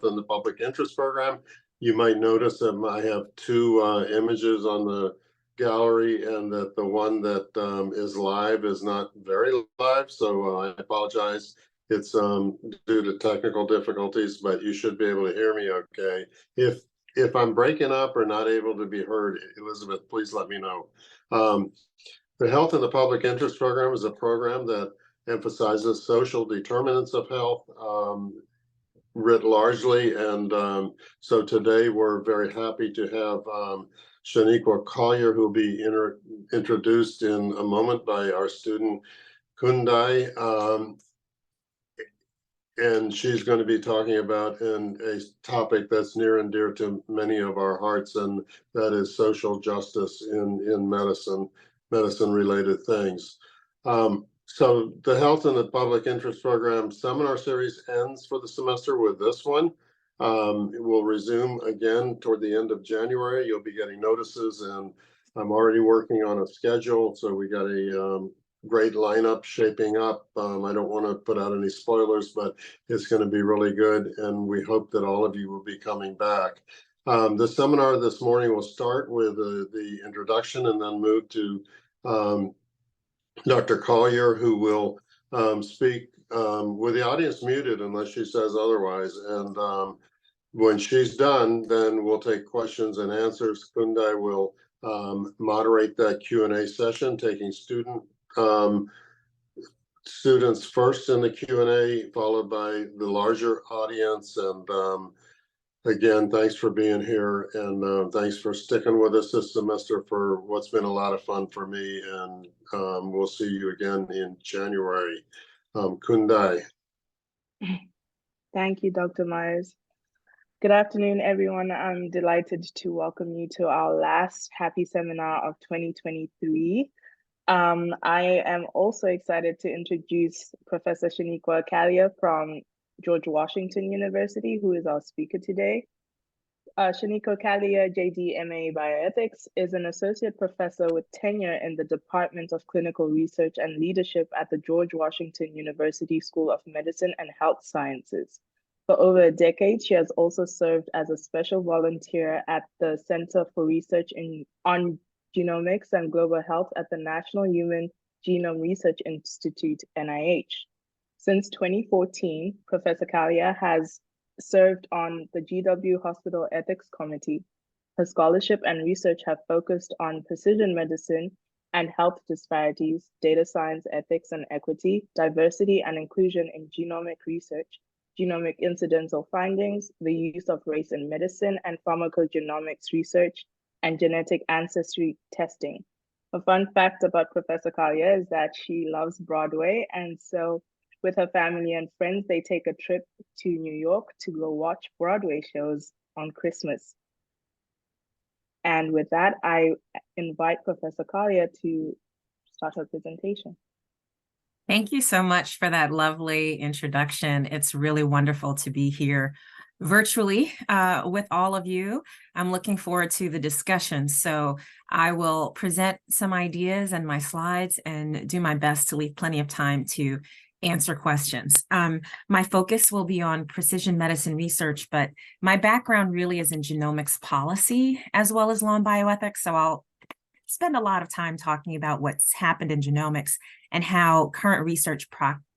in the Public Interest Program. You might notice that I have two images on the gallery, and that the one that is live is not very live, so I apologize. It's due to technical difficulties, but you should be able to hear me okay. If I'm breaking up or not able to be heard, Elizabeth, please let me know. The Health in the Public Interest Program is a program that emphasizes social determinants of health writ largely. And so today we're very happy to have Shawneequa Callier, who will be introduced in a moment by our student Kundai. And she's going to be talking about a topic that's near and dear to many of our hearts, and that is social justice in medicine-related things. So the Health in the Public Interest Program seminar series ends for the semester with this one. It will resume again toward the end of January. You'll be getting notices, and I'm already working on a schedule. So we got a great lineup shaping up. I don't want to put out any spoilers, but it's going to be really good, and we hope that all of you will be coming back. The seminar this morning will start with the introduction and then move to Dr. Callier, who will speak with the audience muted unless she says otherwise. And when she's done, then we'll take questions and answers. Kundai will moderate that Q&A session, taking students first in the Q&A, followed by the larger audience. And again, thanks for being here, and thanks for sticking with us this semester for what's been a lot of fun for me. And we'll see you again in January. Kundai. Thank you, Dr. Myers. Good afternoon, everyone. I'm delighted to welcome you to our last Happy Seminar of 2023. I am also excited to introduce Professor Shawneequa Callier from George Washington University, who is our speaker today. Shawneequa Callier, JD MA Bioethics, is an associate professor with tenure in the Department of Clinical Research and Leadership at the George Washington University School of Medicine and Health Sciences. For over a decade, she has also served as a special volunteer at the Center for Research on Genomics and Global Health at the National Human Genome Research Institute, NIH. Since 2014, Professor Callier has served on the GW Hospital Ethics Committee. Her scholarship and research have focused on precision medicine and health disparities, data science, ethics and equity, diversity and inclusion in genomic research, genomic incidental findings, the use of race in medicine, and pharmacogenomics research and genetic ancestry testing. A fun fact about Professor Callier is that she loves Broadway, and so with her family and friends, they take a trip to New York to go watch Broadway shows on Christmas. And with that, I invite Professor Callier to start her presentation. Thank you so much for that lovely introduction. It's really wonderful to be here virtually with all of you. I'm looking forward to the discussion. So I will present some ideas and my slides and do my best to leave plenty of time to answer questions. My focus will be on precision medicine research, but my background really is in genomics policy as well as law and bioethics. So I'll spend a lot of time talking about what's happened in genomics and how current research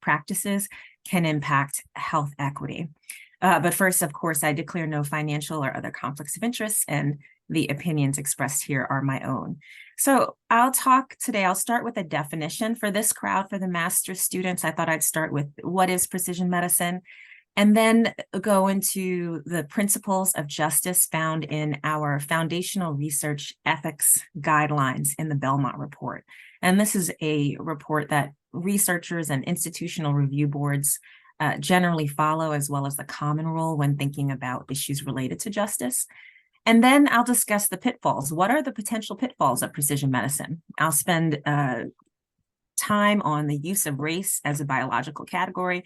practices can impact health equity. But first, of course, I declare no financial or other conflicts of interest, and the opinions expressed here are my own. So I'll start with a definition for this crowd, for the master's students. I thought I'd start with what is precision medicine, and then go into the principles of justice found in our foundational research ethics guidelines in the Belmont Report. And this is a report that researchers and institutional review boards generally follow, as well as the common rule when thinking about issues related to justice. And then I'll discuss the pitfalls. What are the potential pitfalls of precision medicine? I'll spend time on the use of race as a biological category,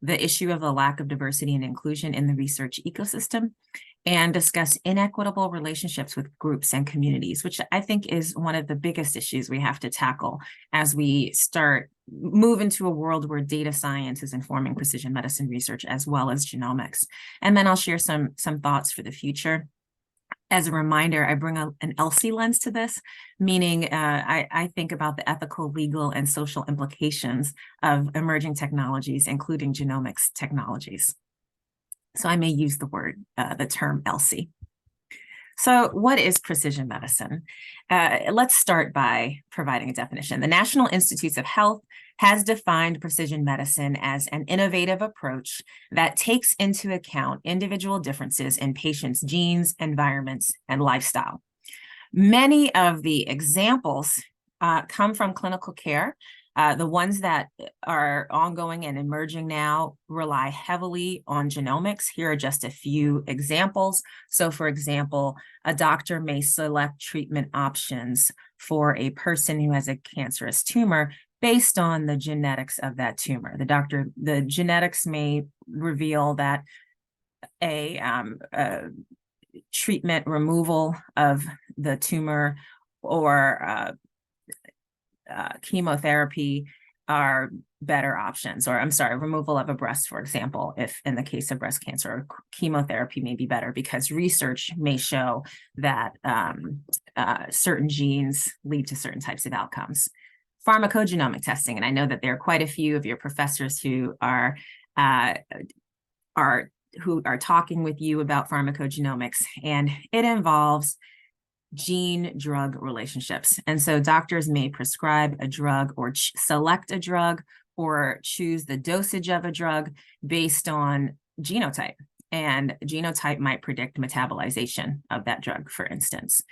the issue of the lack of diversity and inclusion in the research ecosystem, and discuss inequitable relationships with groups and communities, which I think is one of the biggest issues we have to tackle as we start move into a world where data science is informing precision medicine research as well as genomics. And then I'll share some thoughts for the future. As a reminder, I bring an ELSI lens to this, meaning I think about the ethical, legal, and social implications of emerging technologies, including genomics technologies. So I may use the term ELSI. So what is precision medicine? Let's start by providing a definition. The National Institutes of Health has defined precision medicine as an innovative approach that takes into account individual differences in patients' genes, environments, and lifestyle. Many of the examples come from clinical care. The ones that are ongoing and emerging now rely heavily on genomics. Here are just a few examples. So for example, a doctor may select treatment options for a person who has a cancerous tumor based on the genetics of that tumor. The genetics may reveal that a treatment removal of the tumor or chemotherapy are better options, or I'm sorry, removal of a breast, for example, if in the case of breast cancer, chemotherapy may be better because research may show that certain genes lead to certain types of outcomes. Pharmacogenomic testing, and I know that there are quite a few of your professors who are talking with you about pharmacogenomics, and it involves gene-drug relationships. And so doctors may prescribe a drug or select a drug or choose the dosage of a drug based on genotype. And genotype might predict metabolization of that drug, for instance.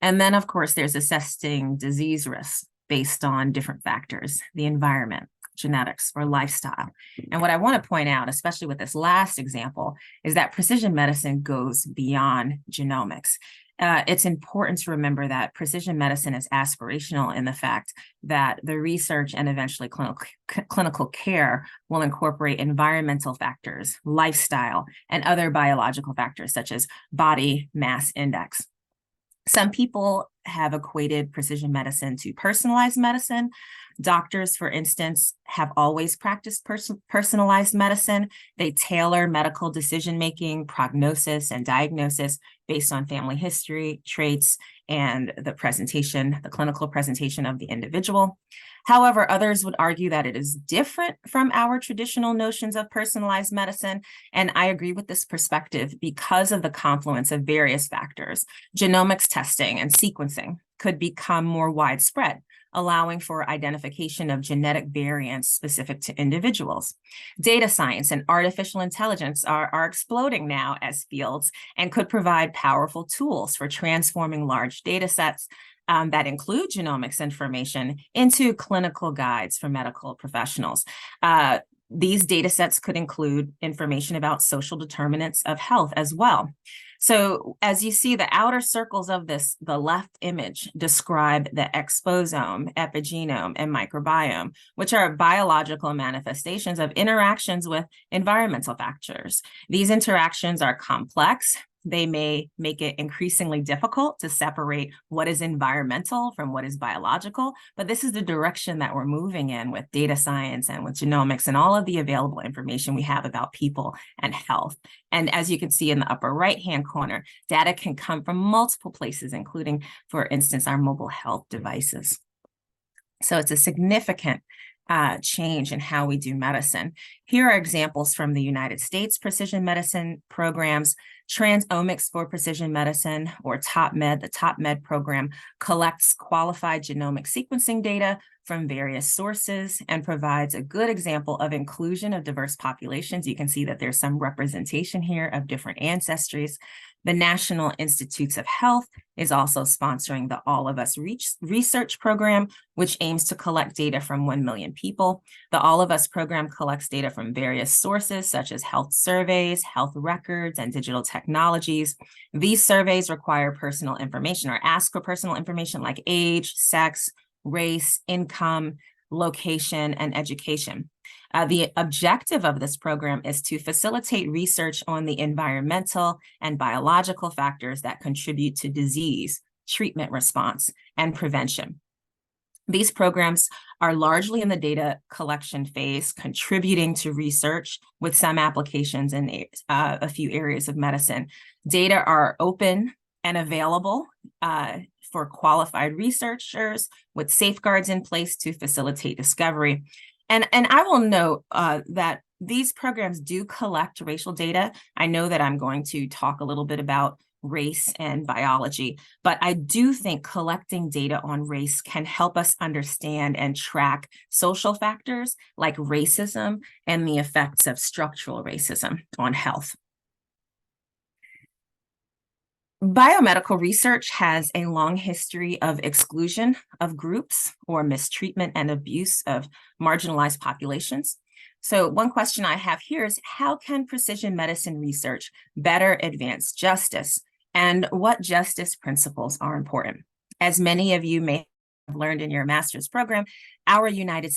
And then, of course, there's assessing disease risks based on different factors, the environment, genetics, or lifestyle. And what I want to point out, especially with this last example, is that precision medicine goes beyond genomics. It's important to remember that precision medicine is aspirational in the fact that the research and eventually clinical care will incorporate environmental factors, lifestyle, and other biological factors such as body mass index. Some people have equated precision medicine to personalized medicine. Doctors, for instance, have always practiced personalized medicine. They tailor medical decision-making, prognosis, and diagnosis based on family history, traits, and the clinical presentation of the individual. However, others would argue that it is different from our traditional notions of personalized medicine, and I agree with this perspective because of the confluence of various factors. Genomics testing and sequencing could become more widespread, allowing for identification of genetic variants specific to individuals. Data science and artificial intelligence are exploding now as fields and could provide powerful tools for transforming large data sets that include genomics information into clinical guides for medical professionals. These data sets could include information about social determinants of health as well. So as you see, the outer circles of the left image describe the exposome, epigenome, and microbiome, which are biological manifestations of interactions with environmental factors. These interactions are complex. They may make it increasingly difficult to separate what is environmental from what is biological, but this is the direction that we're moving in with data science and with genomics and all of the available information we have about people and health. And as you can see in the upper right-hand corner, data can come from multiple places, including, for instance, our mobile health devices. So it's a significant change in how we do medicine. Here are examples from the United States precision medicine programs. Transomics for Precision Medicine, or TOPMed, the TOPMed program collects qualified genomic sequencing data from various sources and provides a good example of inclusion of diverse populations. You can see that there's some representation here of different ancestries. The National Institutes of Health is also sponsoring the All of Us research program, which aims to collect data from 1 million people. The All of Us program collects data from various sources, such as health surveys, health records, and digital technologies. These surveys require personal information or ask for personal information like age, sex, race, income, location, and education. The objective of this program is to facilitate research on the environmental and biological factors that contribute to disease, treatment response, and prevention. These programs are largely in the data collection phase, contributing to research with some applications in a few areas of medicine. Data are open and available for qualified researchers with safeguards in place to facilitate discovery. And I will note that these programs do collect racial data. I know that I'm going to talk a little bit about race and biology, but I do think collecting data on race can help us understand and track social factors like racism and the effects of structural racism on health. Biomedical research has a long history of exclusion of groups or mistreatment and abuse of marginalized populations. So one question I have here is, how can precision medicine research better advance justice, and what justice principles are important? As many of you may have learned in your master's program, our United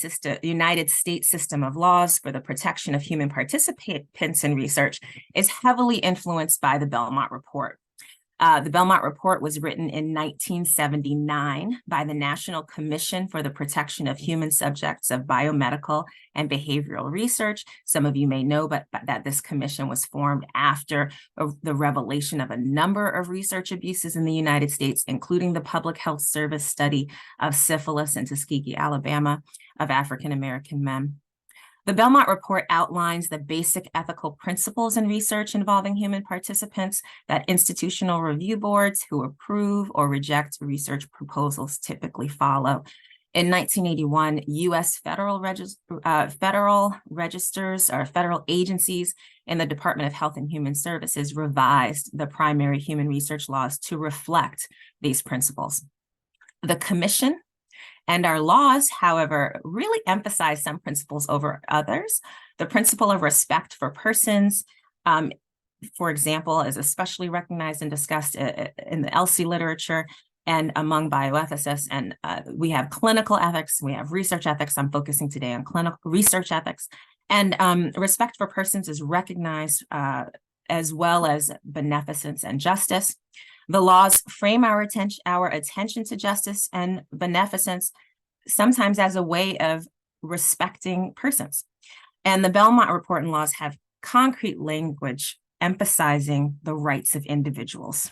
States system of laws for the protection of human participants in research is heavily influenced by the Belmont Report. The Belmont Report was written in 1979 by the National Commission for the Protection of Human Subjects of Biomedical and Behavioral Research. Some of you may know that this commission was formed after the revelation of a number of research abuses in the United States, including the Public Health Service study of syphilis in Tuskegee, Alabama, of African-American men. The Belmont Report outlines the basic ethical principles in research involving human participants that institutional review boards who approve or reject research proposals typically follow. In 1981, U.S. federal registers or federal agencies in the Department of Health and Human Services revised the primary human research laws to reflect these principles. The Commission and our laws, however, really emphasize some principles over others. The principle of respect for persons, for example, is especially recognized and discussed in the ELSI literature and among bioethicists. And we have clinical ethics, we have research ethics. I'm focusing today on clinical research ethics. And respect for persons is recognized as well as beneficence and justice. The laws frame our attention to justice and beneficence, sometimes as a way of respecting persons. And the Belmont Report and laws have concrete language emphasizing the rights of individuals.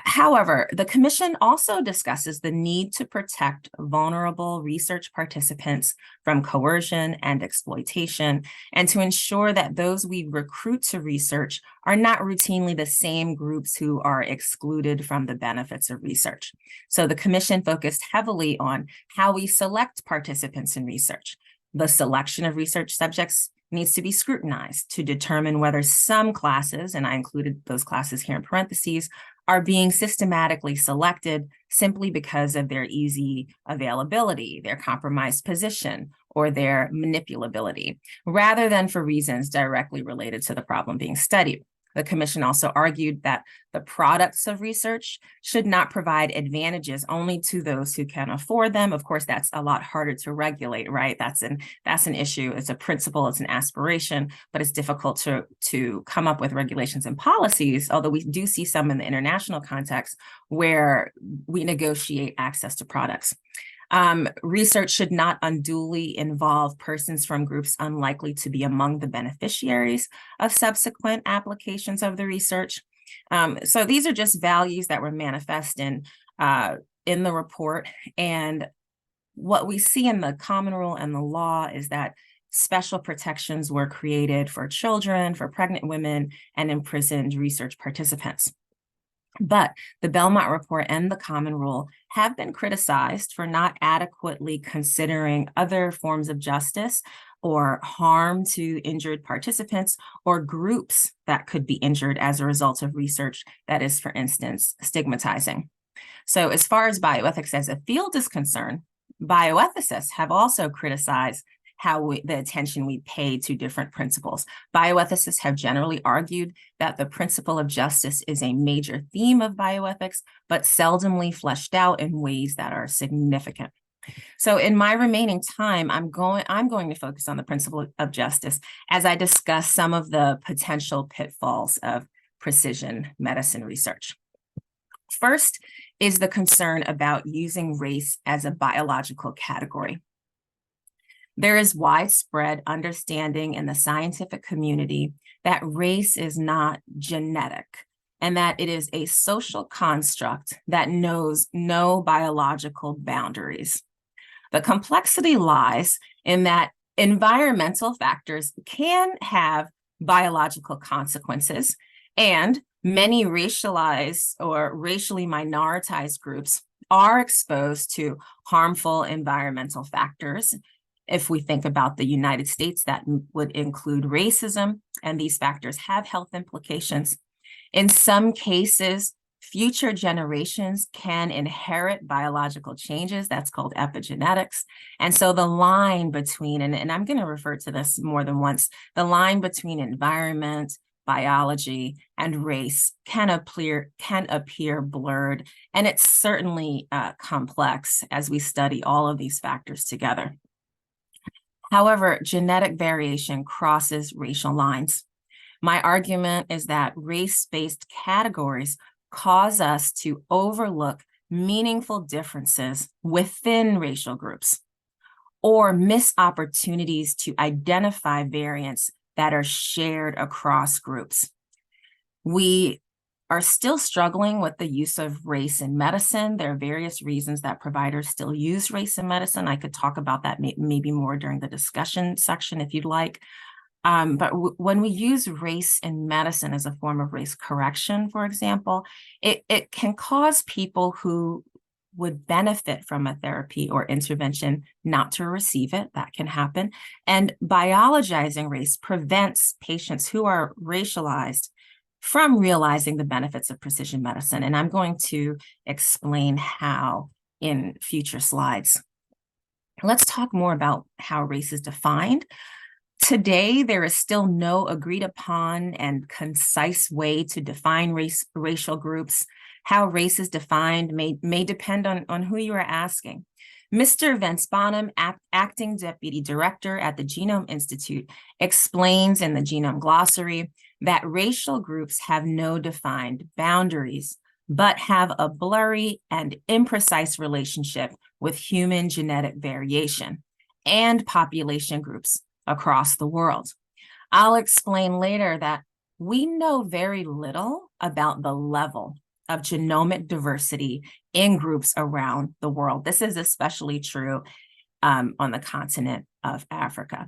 However, the Commission also discusses the need to protect vulnerable research participants from coercion and exploitation, and to ensure that those we recruit to research are not routinely the same groups who are excluded from the benefits of research. So the Commission focused heavily on how we select participants in research. The selection of research subjects needs to be scrutinized to determine whether some classes, and I included those classes here in parentheses, are being systematically selected simply because of their easy availability, their compromised position, or their manipulability, rather than for reasons directly related to the problem being studied. The Commission also argued that the products of research should not provide advantages only to those who can afford them. Of course, that's a lot harder to regulate, right? That's an issue. It's a principle, it's an aspiration, but it's difficult to come up with regulations and policies, although we do see some in the international context where we negotiate access to products. Research should not unduly involve persons from groups unlikely to be among the beneficiaries of subsequent applications of the research. So these are just values that were manifest in the report. And what we see in the common rule and the law is that special protections were created for children, for pregnant women, and imprisoned research participants. But the Belmont Report and the Common Rule have been criticized for not adequately considering other forms of justice or harm to injured participants or groups that could be injured as a result of research that is, for instance, stigmatizing. So as far as bioethics as a field is concerned, bioethicists have also criticized the attention we pay to different principles. Bioethicists have generally argued that the principle of justice is a major theme of bioethics, but seldomly fleshed out in ways that are significant. So in my remaining time, I'm going to focus on the principle of justice as I discuss some of the potential pitfalls of precision medicine research. First is the concern about using race as a biological category. There is widespread understanding in the scientific community that race is not genetic and that it is a social construct that knows no biological boundaries. The complexity lies in that environmental factors can have biological consequences, and many racialized or racially minoritized groups are exposed to harmful environmental factors. If we think about the United States, that would include racism, and these factors have health implications. In some cases, future generations can inherit biological changes. That's called epigenetics. And so the line between, and I'm going to refer to this more than once, the line between environment, biology, and race can appear blurred. And it's certainly complex as we study all of these factors together. However, genetic variation crosses racial lines. My argument is that race-based categories cause us to overlook meaningful differences within racial groups or miss opportunities to identify variants that are shared across groups. We are still struggling with the use of race in medicine. There are various reasons that providers still use race in medicine. I could talk about that maybe more during the discussion section if you'd like. But when we use race in medicine as a form of race correction, for example, it can cause people who would benefit from a therapy or intervention not to receive it. That can happen. And biologizing race prevents patients who are racialized from realizing the benefits of precision medicine. And I'm going to explain how in future slides. Let's talk more about how race is defined. Today, there is still no agreed upon and concise way to define racial groups. How race is defined may depend on who you are asking. Mr. Vince Bonham, acting deputy director at the Genome Institute, explains in the Genome Glossary that racial groups have no defined boundaries, but have a blurry and imprecise relationship with human genetic variation and population groups across the world. I'll explain later that we know very little about the level of genomic diversity in groups around the world. This is especially true on the continent of Africa.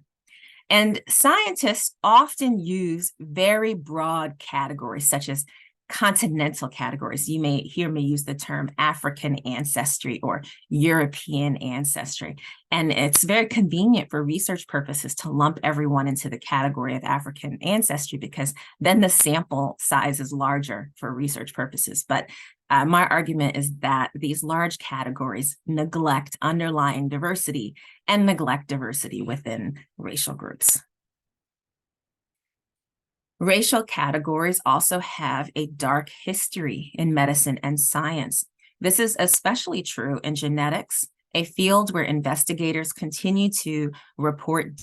And scientists often use very broad categories, such as continental categories. You may hear me use the term African ancestry or European ancestry. And it's very convenient for research purposes to lump everyone into the category of African ancestry, because then the sample size is larger for research purposes. But my argument is that these large categories neglect underlying diversity and neglect diversity within racial groups. Racial categories also have a dark history in medicine and science. This is especially true in genetics, a field where investigators continue to report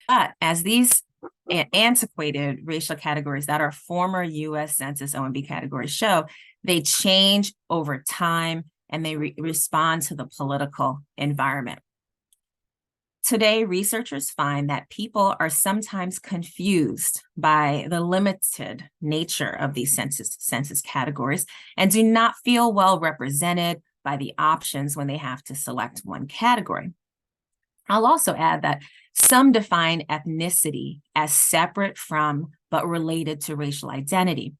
But as these antiquated racial categories that are former U.S. Census OMB categories show, they change over time and they respond to the political environment. Today, researchers find that people are sometimes confused by the limited nature of these census categories and do not feel well represented by the options when they have to select one category. I'll also add that some define ethnicity as separate from but related to racial identity.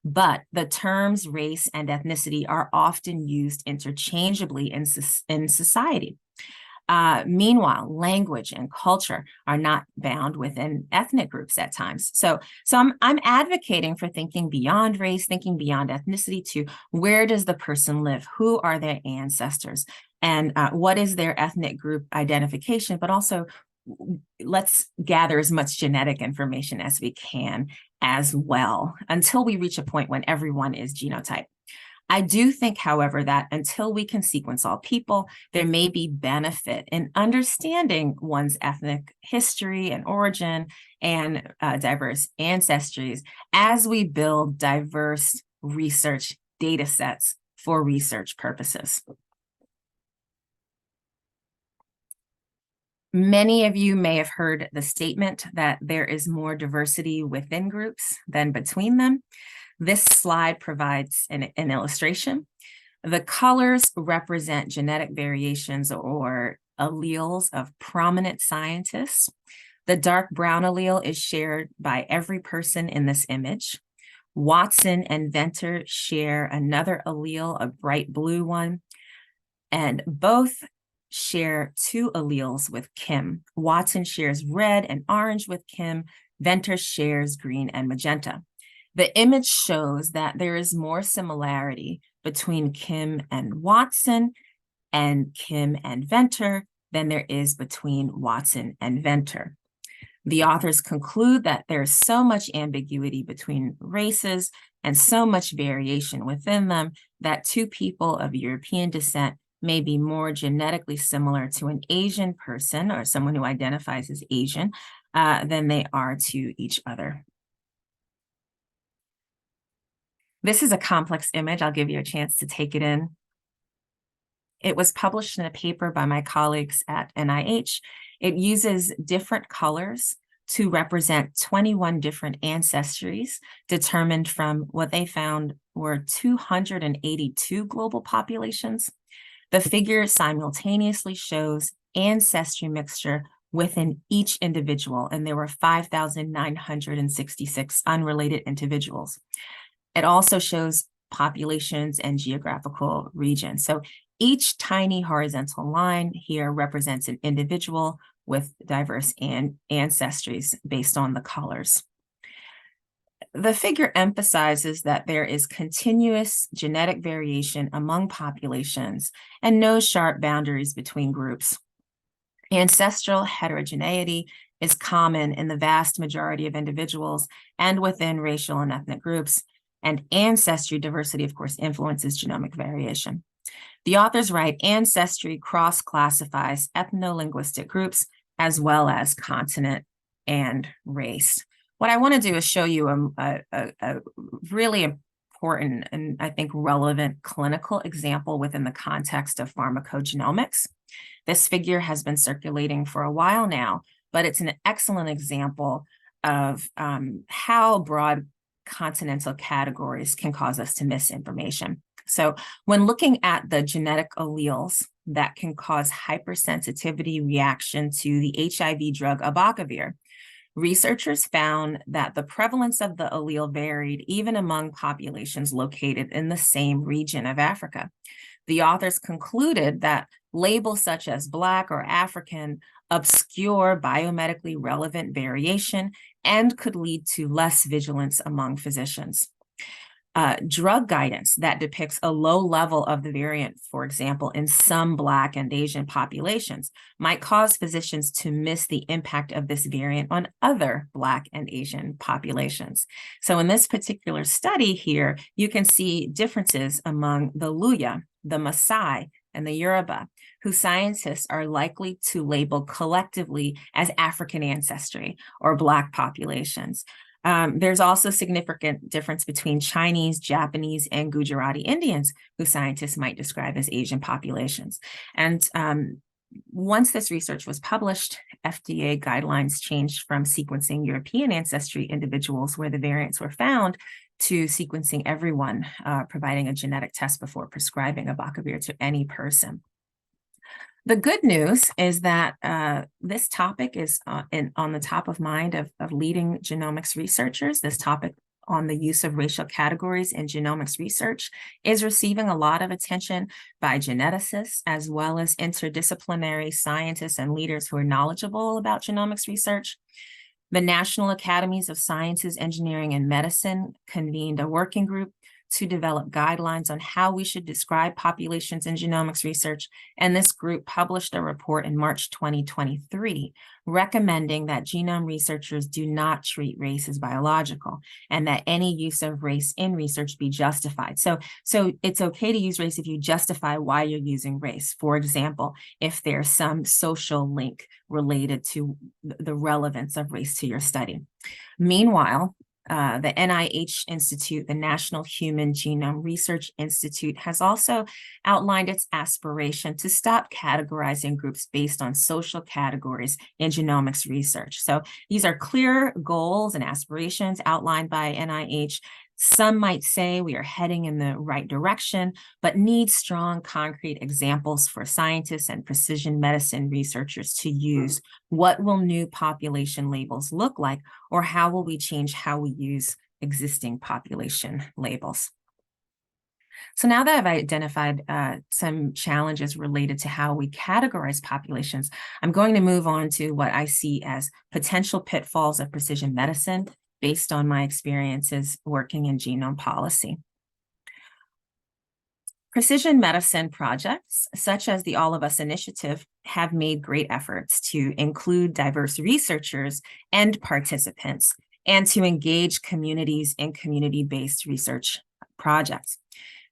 But the terms race and ethnicity are often used interchangeably in society. Meanwhile, language and culture are not bound within ethnic groups at times. So I'm advocating for thinking beyond race, thinking beyond ethnicity to where does the person live? Who are their ancestors? And what is their ethnic group identification? But also, let's gather as much genetic information as we can as well, until we reach a point when everyone is genotype. I do think, however, that until we can sequence all people, there may be benefit in understanding one's ethnic history and origin and diverse ancestries as we build diverse research data sets for research purposes. Many of you may have heard the statement that there is more diversity within groups than between them. This slide provides an illustration. The colors represent genetic variations or alleles of prominent scientists. The dark brown allele is shared by every person in this image. Watson and Venter share another allele, a bright blue one, and both share 2 alleles with Kim. Watson shares red and orange with Kim. Venter shares green and magenta. The image shows that there is more similarity between Kim and Watson and Kim and Venter than there is between Watson and Venter. The authors conclude that there's so much ambiguity between races and so much variation within them that 2 people of European descent may be more genetically similar to an Asian person or someone who identifies as Asian than they are to each other. This is a complex image. I'll give you a chance to take it in. It was published in a paper by my colleagues at NIH. It uses different colors to represent 21 different ancestries determined from what they found were 282 global populations. The figure simultaneously shows ancestry mixture within each individual, and there were 5,966 unrelated individuals. It also shows populations and geographical regions. So each tiny horizontal line here represents an individual with diverse ancestries based on the colors. The figure emphasizes that there is continuous genetic variation among populations and no sharp boundaries between groups. Ancestral heterogeneity is common in the vast majority of individuals and within racial and ethnic groups. And ancestry diversity, of course, influences genomic variation. The authors write, ancestry cross-classifies ethno-linguistic groups as well as continent and race. What I want to do is show you a really important and I think relevant clinical example within the context of pharmacogenomics. This figure has been circulating for a while now, but it's an excellent example of how broad continental categories can cause us to miss information. So when looking at the genetic alleles that can cause hypersensitivity reaction to the HIV drug abacavir, researchers found that the prevalence of the allele varied even among populations located in the same region of Africa. The authors concluded that labels such as Black or African obscure biomedically relevant variation and could lead to less vigilance among physicians. Drug guidance that depicts a low level of the variant, for example, in some Black and Asian populations, might cause physicians to miss the impact of this variant on other Black and Asian populations. So in this particular study here, you can see differences among the Luya, the Maasai, and the Yoruba, who scientists are likely to label collectively as African ancestry or Black populations. There's also significant difference between Chinese, Japanese, and Gujarati Indians, who scientists might describe as Asian populations. And once this research was published, FDA guidelines changed from sequencing European ancestry individuals where the variants were found to sequencing everyone, providing a genetic test before prescribing abacavir to any person. The good news is that this topic is on the top of mind of leading genomics researchers. This topic on the use of racial categories in genomics research is receiving a lot of attention by geneticists, as well as interdisciplinary scientists and leaders who are knowledgeable about genomics research. The National Academies of Sciences, Engineering, and Medicine convened a working group to develop guidelines on how we should describe populations in genomics research, and this group published a report in March 2023 recommending that genome researchers do not treat race as biological and that any use of race in research be justified. So it's okay to use race if you justify why you're using race. For example, if there's some social link related to the relevance of race to your study. Meanwhile, the NIH Institute, the National Human Genome Research Institute, has also outlined its aspiration to stop categorizing groups based on social categories in genomics research. So these are clear goals and aspirations outlined by NIH. Some might say we are heading in the right direction, but need strong, concrete examples for scientists and precision medicine researchers to use. What will new population labels look like, or how will we change how we use existing population labels? So now that I've identified some challenges related to how we categorize populations, I'm going to move on to what I see as potential pitfalls of precision medicine based on my experiences working in genome policy. Precision medicine projects, such as the All of Us initiative, have made great efforts to include diverse researchers and participants and to engage communities in community-based research projects.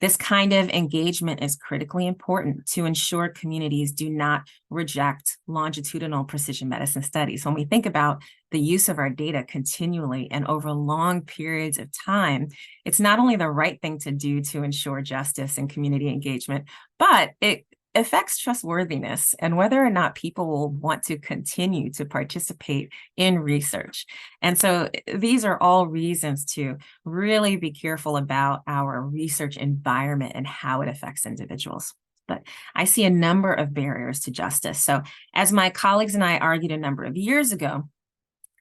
This kind of engagement is critically important to ensure communities do not reject longitudinal precision medicine studies. When we think about the use of our data continually and over long periods of time, it's not only the right thing to do to ensure justice and community engagement, but it affects trustworthiness and whether or not people will want to continue to participate in research. And so these are all reasons to really be careful about our research environment and how it affects individuals. But I see a number of barriers to justice. So as my colleagues and I argued a number of years ago,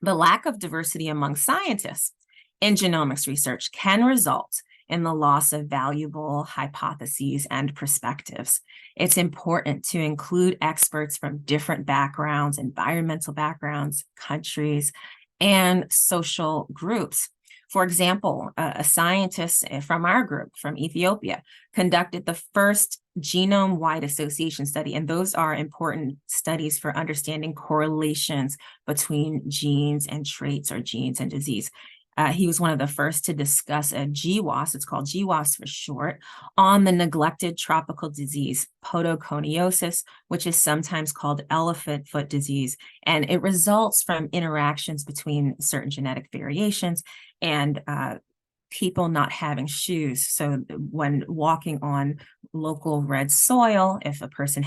the lack of diversity among scientists in genomics research can result in the loss of valuable hypotheses and perspectives. It's important to include experts from different backgrounds, environmental backgrounds, countries, and social groups. For example, a scientist from our group from Ethiopia conducted the first genome-wide association study, and those are important studies for understanding correlations between genes and traits or genes and disease. He was one of the first to discuss a GWAS, it's called GWAS for short, on the neglected tropical disease, podoconiosis, which is sometimes called elephant foot disease. And it results from interactions between certain genetic variations and people not having shoes. So when walking on local red soil, if a person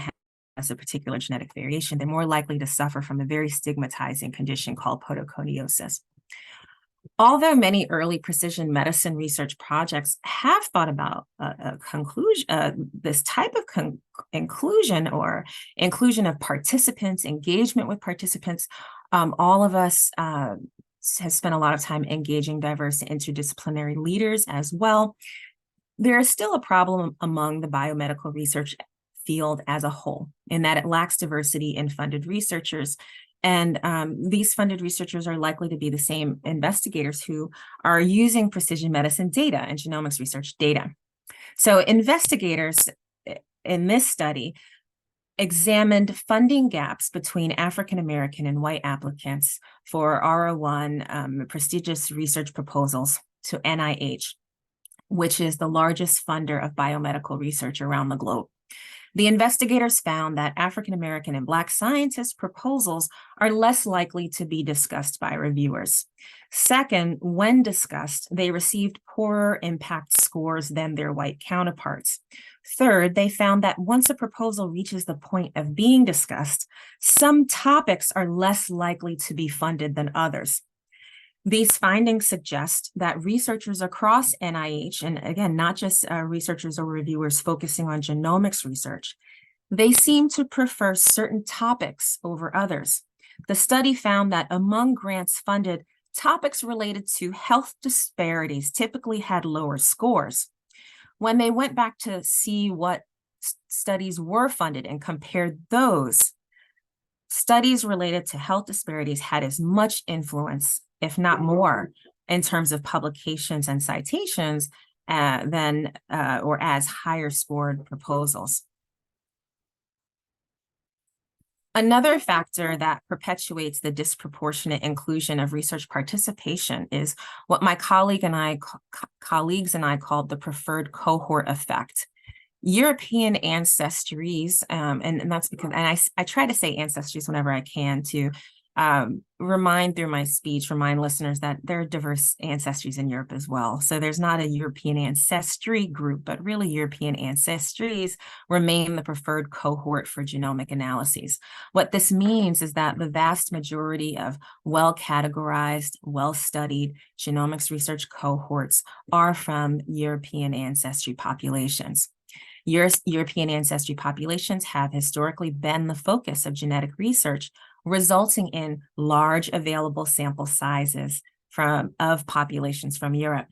has a particular genetic variation, they're more likely to suffer from a very stigmatizing condition called podoconiosis. Although many early precision medicine research projects have thought about a conclusion, this type of inclusion or inclusion of participants, engagement with participants, all of us has spent a lot of time engaging diverse interdisciplinary leaders as well. There is still a problem among the biomedical research field as a whole, in that it lacks diversity in funded researchers. And these funded researchers are likely to be the same investigators who are using precision medicine data and genomics research data. So investigators in this study examined funding gaps between African-American and white applicants for R01 prestigious research proposals to NIH, which is the largest funder of biomedical research around the globe. The investigators found that African-American and Black scientists' proposals are less likely to be discussed by reviewers. Second, when discussed, they received poorer impact scores than their white counterparts. Third, they found that once a proposal reaches the point of being discussed, some topics are less likely to be funded than others. These findings suggest that researchers across NIH, and again, not just researchers or reviewers focusing on genomics research, they seem to prefer certain topics over others. The study found that among grants funded, topics related to health disparities typically had lower scores. When they went back to see what studies were funded and compared those, studies related to health disparities had as much influence, if not more, in terms of publications and citations or as higher scored proposals. Another factor that perpetuates the disproportionate inclusion of research participation is what my colleagues and I called the preferred cohort effect. European ancestries, and that's because, and I try to say ancestries whenever I can to remind listeners that there are diverse ancestries in Europe as well. So there's not a European ancestry group, but really European ancestries remain the preferred cohort for genomic analyses. What this means is that the vast majority of well-categorized, well-studied genomics research cohorts are from European ancestry populations. European ancestry populations have historically been the focus of genetic research, resulting in large available sample sizes of populations from Europe.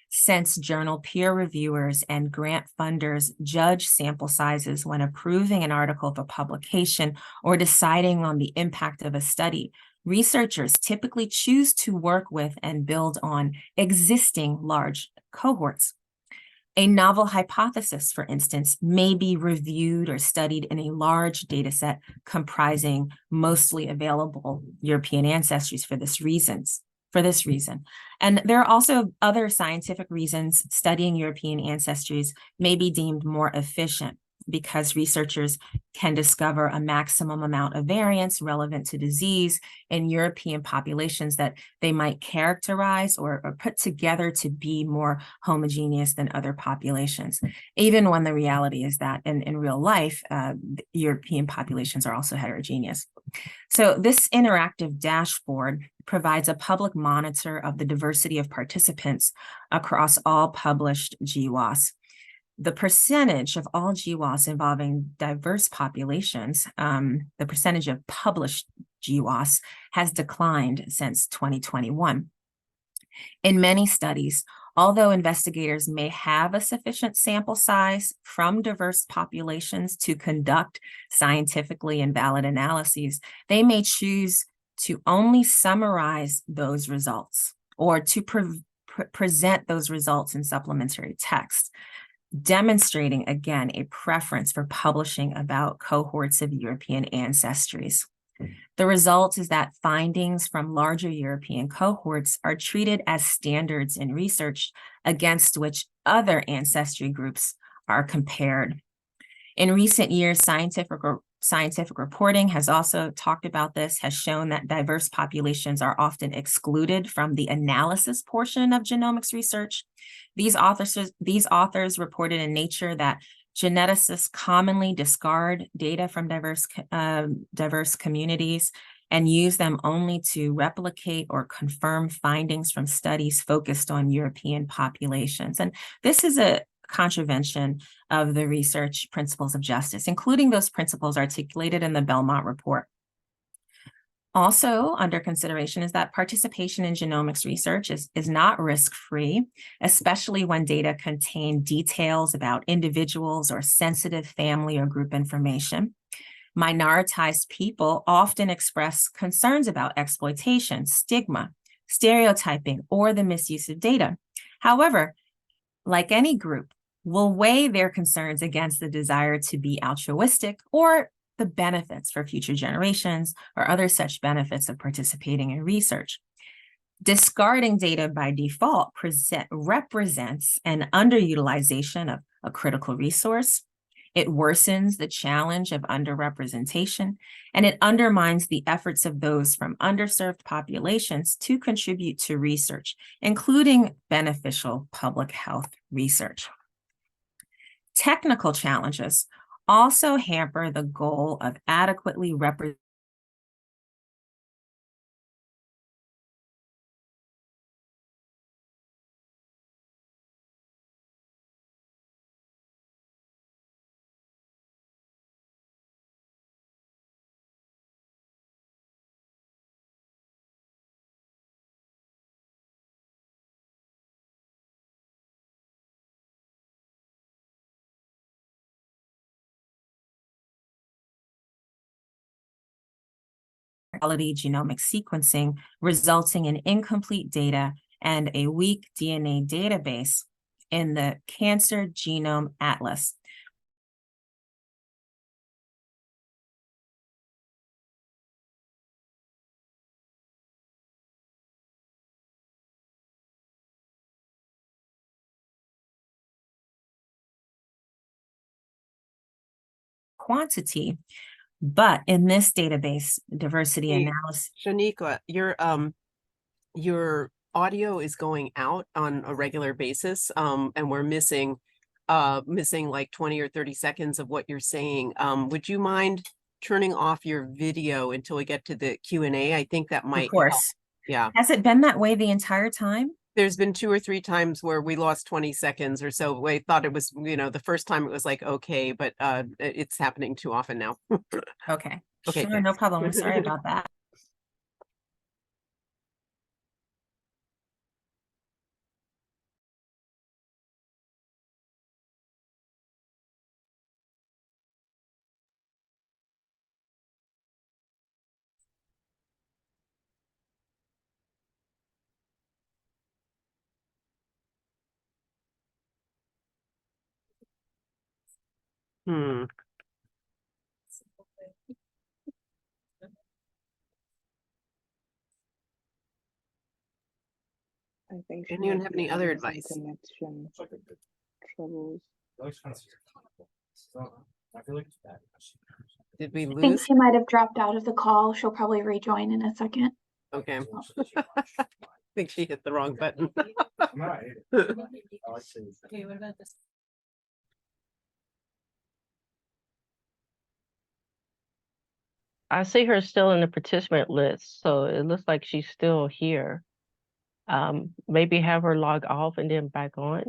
Since journal peer reviewers and grant funders judge sample sizes when approving an article for publication or deciding on the impact of a study, researchers typically choose to work with and build on existing large cohorts. A novel hypothesis, for instance, may be reviewed or studied in a large data set comprising mostly available European ancestries for this reason. And there are also other scientific reasons studying European ancestries may be deemed more efficient, because researchers can discover a maximum amount of variance relevant to disease in European populations that they might characterize or put together to be more homogeneous than other populations, even when the reality is that in real life, European populations are also heterogeneous. So this interactive dashboard provides a public monitor of the diversity of participants across all published GWAS. The percentage of all GWAS involving diverse populations, the percentage of published GWAS has declined since 2021. In many studies, although investigators may have a sufficient sample size from diverse populations to conduct scientifically invalid analyses, they may choose to only summarize those results or to present those results in supplementary text, demonstrating, again, a preference for publishing about cohorts of European ancestries. The result is that findings from larger European cohorts are treated as standards in research against which other ancestry groups are compared. In recent years, scientific reporting has also talked about this, has shown that diverse populations are often excluded from the analysis portion of genomics research. These authors reported in Nature that geneticists commonly discard data from diverse communities and use them only to replicate or confirm findings from studies focused on European populations. And this is a contravention of the research principles of justice, including those principles articulated in the Belmont Report. Also under consideration is that participation in genomics research is not risk-free, especially when data contain details about individuals or sensitive family or group information. Minoritized people often express concerns about exploitation, stigma, stereotyping, or the misuse of data. However, like any group, will weigh their concerns against the desire to be altruistic or the benefits for future generations or other such benefits of participating in research. Discarding data by default represents an underutilization of a critical resource. It worsens the challenge of underrepresentation, and it undermines the efforts of those from underserved populations to contribute to research, including beneficial public health research. Technical challenges also hamper the goal of adequately representing quality genomic sequencing, resulting in incomplete data and a weak DNA database, in the Cancer Genome Atlas. Quantity, but in this database diversity analysis. Shawneequa, your audio is going out on a regular basis, and we're missing like 20 or 30 seconds of what you're saying. Would you mind turning off your video until we get to the Q&A? I think that might Of course. help. Yeah. Has it been that way the entire time? There's been 2 or 3 times where we lost 20 seconds or so. We thought it was, the first time it was like, okay, but it's happening too often now. Okay. Okay, Sure, thanks. no problem. I'm sorry about that. Hmm. I think Anyone have any other some advice? connection troubles. Did we I think lose? she might have dropped out of the call. She'll probably rejoin in a second. Okay. I think she hit the wrong button. Okay, what about this? I see her still in the participant list, so it looks like she's still here. Maybe have her log off and then back on.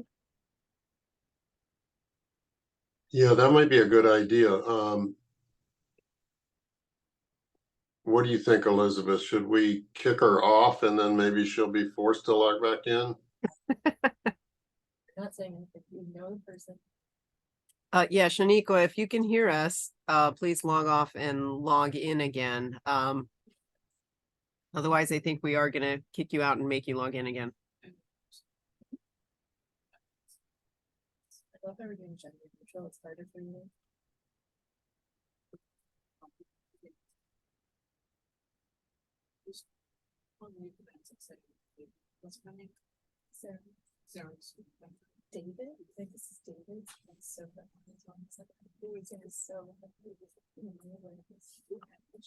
Yeah, that might be a good idea. What do you think, Elizabeth? Should we kick her off and then maybe she'll be forced to log back in? Not saying anything. You know the person. Yeah, Shawneequa, if you can hear us, please log off and log in again. Otherwise, I think we are going to kick you out and make you log in again. I thought they were doing gender neutral. It's harder for you. What's her name? Sarah. David? I think this is David. So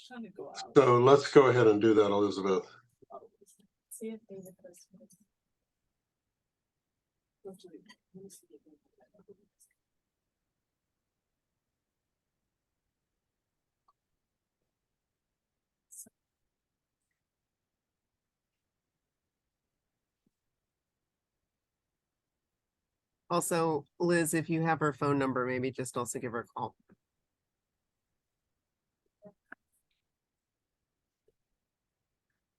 trying to go out. So let's go ahead and do that, Elizabeth. See if David goes. Also, Liz, if you have her phone number, maybe just also give her a call.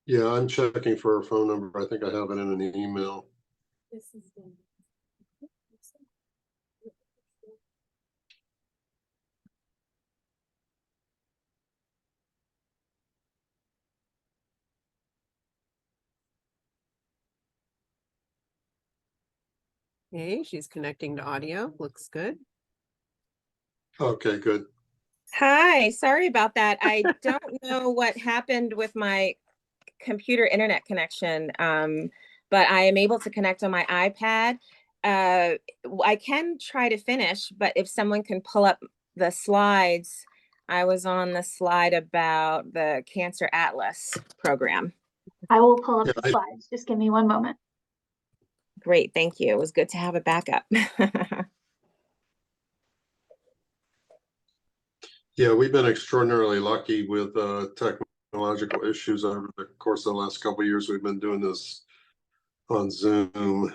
Yeah, I'm checking for her phone number. I think I have it in an email. This is David. Okay, she's connecting to audio. Looks good. Okay, good. Hi, sorry about that. I don't know what happened with my computer internet connection, but I am able to connect on my iPad. I can try to finish, but if someone can pull up the slides, I was on the slide about the Cancer Atlas program. I will pull up Yeah, the slides. Just give me one moment. Great, thank you. It was good to have a backup. Yeah, we've been extraordinarily lucky with technological issues over the course of the last couple of years. We've been doing this on Zoom.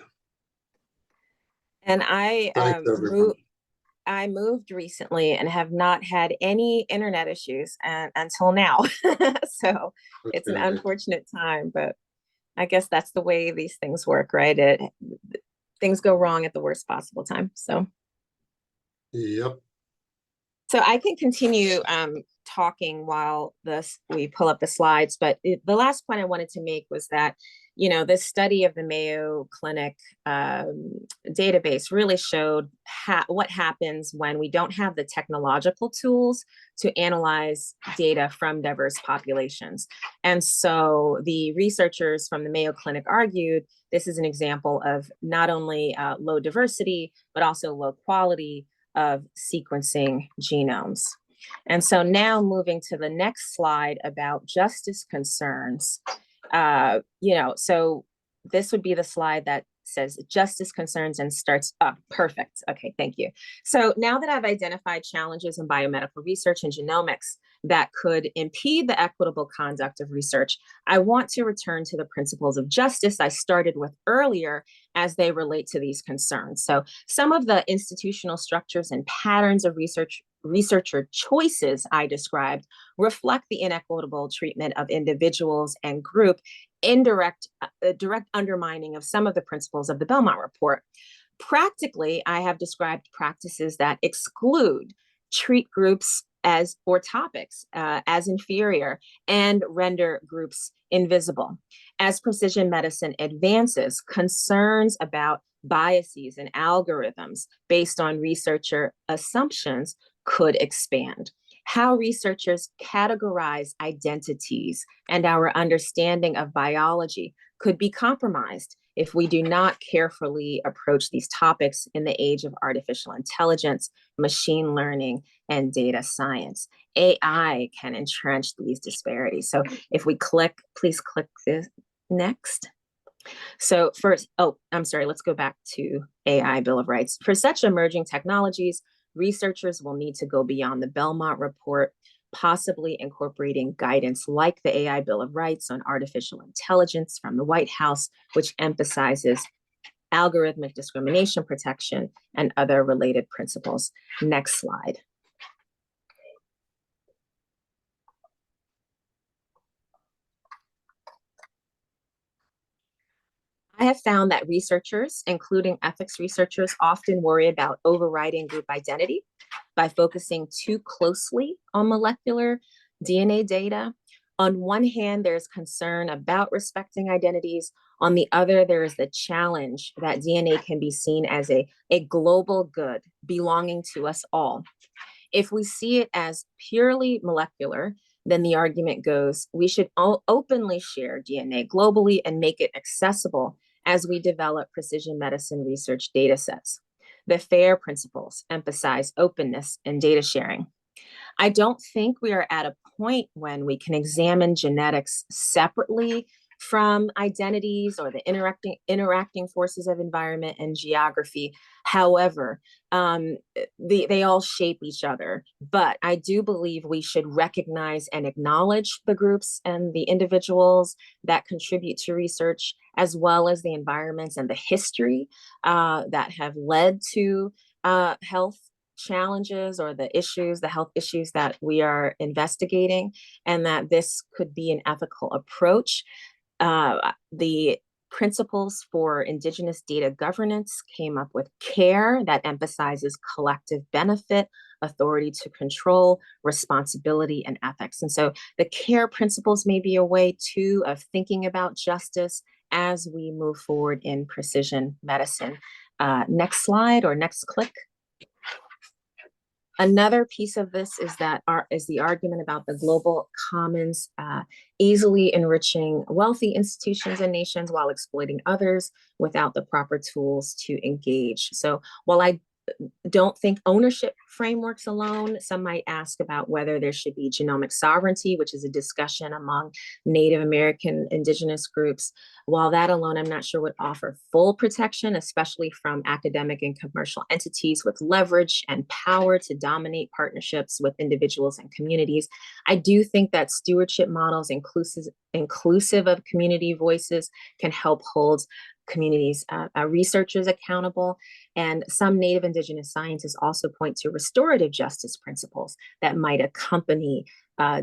And I Thanks, everyone. moved recently and have not had any internet issues until now. So it's an Okay. unfortunate time, but I guess that's the way these things work, right? Things go wrong at the worst possible time. So Yep. So I can continue talking while we pull up the slides, but the last point I wanted to make was that, you know, this study of the Mayo Clinic database really showed what happens when we don't have the technological tools to analyze data from diverse populations. And so the researchers from the Mayo Clinic argued this is an example of not only low diversity, but also low quality of sequencing genomes. And so now moving to the next slide about justice concerns, you know, so this would be the slide that says justice concerns and starts up. Perfect. Okay, thank you. So now that I've identified challenges in biomedical research and genomics that could impede the equitable conduct of research, I want to return to the principles of justice I started with earlier as they relate to these concerns. So some of the institutional structures and patterns of researcher choices I described reflect the inequitable treatment of individuals and group in direct undermining of some of the principles of the Belmont Report. Practically, I have described practices that exclude, treat groups as or topics as inferior and render groups invisible. As precision medicine advances, concerns about biases and algorithms based on researcher assumptions could expand. How researchers categorize identities and our understanding of biology could be compromised if we do not carefully approach these topics in the age of artificial intelligence, machine learning, and data science. AI can entrench these disparities. So if we please click this next. So first, I'm sorry, let's go back to AI Bill of Rights. For such emerging technologies, researchers will need to go beyond the Belmont Report, possibly incorporating guidance like the AI Bill of Rights on artificial intelligence from the White House, which emphasizes algorithmic discrimination protection and other related principles. Next slide. I have found that researchers, including ethics researchers, often worry about overriding group identity by focusing too closely on molecular DNA data. On one hand, there's concern about respecting identities. On the other, there is the challenge that DNA can be seen as a global good belonging to us all. If we see it as purely molecular, then the argument goes, we should all openly share DNA globally and make it accessible as we develop precision medicine research data sets. The FAIR principles emphasize openness and data sharing. I don't think we are at a point when we can examine genetics separately from identities or the interacting forces of environment and geography. However, they all shape each other. But I do believe we should recognize and acknowledge the groups and the individuals that contribute to research, as well as the environments and the history that have led to health challenges or the health issues that we are investigating, and that this could be an ethical approach. The principles for Indigenous data governance came up with CARE that emphasizes collective benefit, authority to control, responsibility, and ethics. And so the CARE principles may be a way too of thinking about justice as we move forward in precision medicine. Next slide or next click. Another piece of this is the argument about the global commons easily enriching wealthy institutions and nations while exploiting others without the proper tools to engage. So while I don't think ownership frameworks alone, some might ask about whether there should be genomic sovereignty, which is a discussion among Native American indigenous groups. While that alone, I'm not sure would offer full protection, especially from academic and commercial entities with leverage and power to dominate partnerships with individuals and communities. I do think that stewardship models inclusive of community voices can help hold communities, researchers accountable. And some Native Indigenous scientists also point to restorative justice principles that might accompany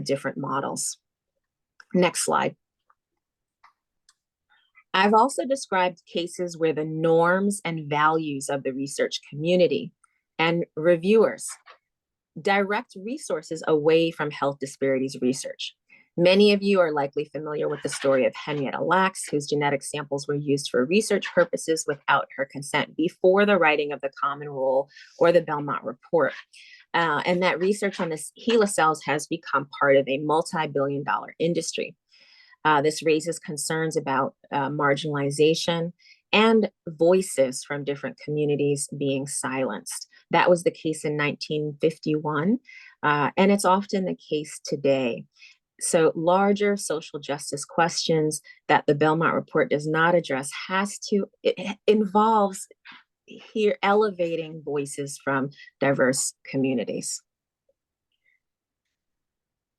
different models. Next slide. I've also described cases where the norms and values of the research community and reviewers direct resources away from health disparities research. Many of you are likely familiar with the story of Henrietta Lacks, whose genetic samples were used for research purposes without her consent before the writing of the Common Rule or the Belmont Report. And that research on the HeLa cells has become part of a multi-billion-dollar industry. This raises concerns about marginalization and voices from different communities being silenced. That was the case in 1951, and it's often the case today. So larger social justice questions that the Belmont Report does not address it involves here elevating voices from diverse communities.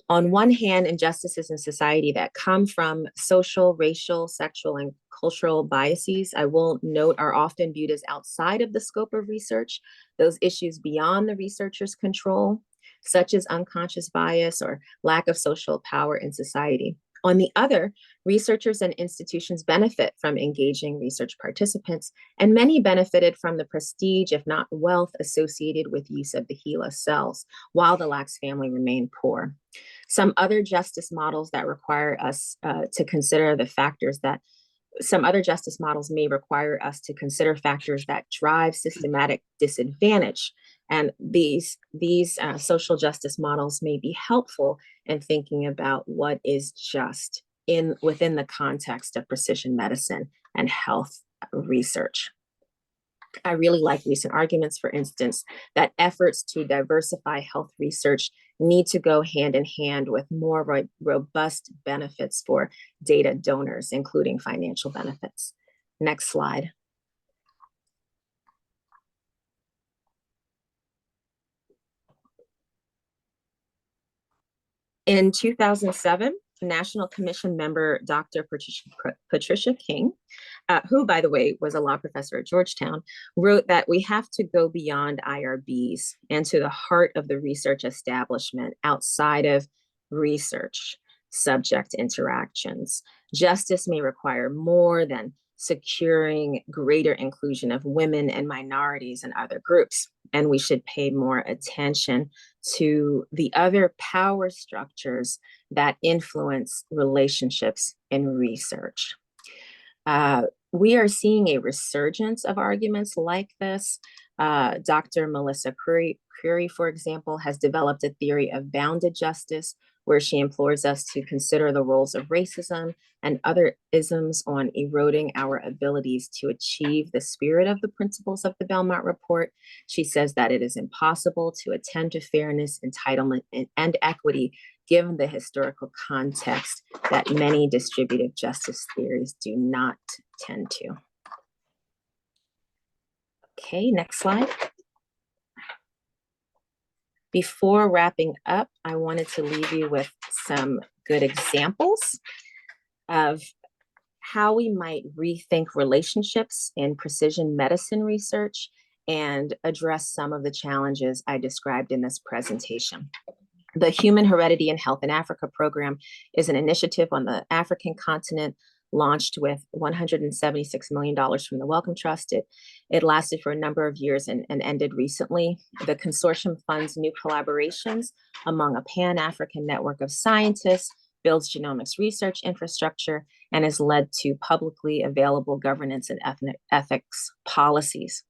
On one hand, injustices in society that come from social, racial, sexual, and cultural biases, I will note, are often viewed as outside of the scope of research. Those issues beyond the researcher's control, such as unconscious bias or lack of social power in society. On the other, researchers and institutions benefit from engaging research participants, and many benefited from the prestige, if not wealth, associated with use of the HeLa cells, while the Lacks family remained poor. Some other justice models that require us to consider the factors that some other justice models may require us to consider factors that drive systematic disadvantage. And these social justice models may be helpful in thinking about what is just within the context of precision medicine and health research. I really like recent arguments, for instance, that efforts to diversify health research need to go hand in hand with more robust benefits for data donors, including financial benefits. Next slide. In 2007, National Commission member Dr. Patricia King, who, by the way, was a law professor at Georgetown, wrote that we have to go beyond IRBs and to the heart of the research establishment outside of research subject interactions. Justice may require more than securing greater inclusion of women and minorities and other groups. And we should pay more attention to the other power structures that influence relationships in research. We are seeing a resurgence of arguments like this. Dr. Melissa Curry, for example, has developed a theory of bounded justice, where she implores us to consider the roles of racism and other isms on eroding our abilities to achieve the spirit of the principles of the Belmont Report. She says that it is impossible to attend to fairness, entitlement, and equity given the historical context that many distributive justice theories do not tend to. Okay, next slide. Before wrapping up, I wanted to leave you with some good examples of how we might rethink relationships in precision medicine research and address some of the challenges I described in this presentation. The Human Heredity and Health in Africa program is an initiative on the African continent launched with $176 million from the Wellcome Trust. It lasted for a number of years and ended recently. The consortium funds new collaborations among a Pan-African network of scientists, builds genomics research infrastructure, and is led to publicly available governance and ethics policies.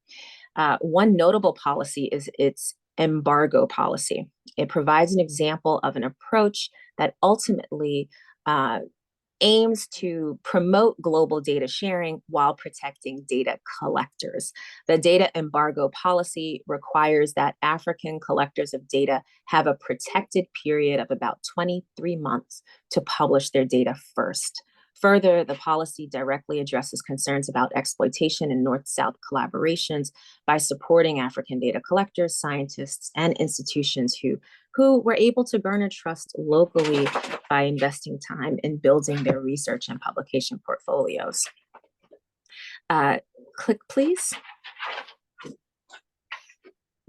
One notable policy is its embargo policy. It provides an example of an approach that ultimately aims to promote global data sharing while protecting data collectors. The data embargo policy requires that African collectors of data have a protected period of about 23 months to publish their data first. Further, the policy directly addresses concerns about exploitation and North-South collaborations by supporting African data collectors, scientists, and institutions who were able to garner trust locally by investing time in building their research and publication portfolios. Click, please.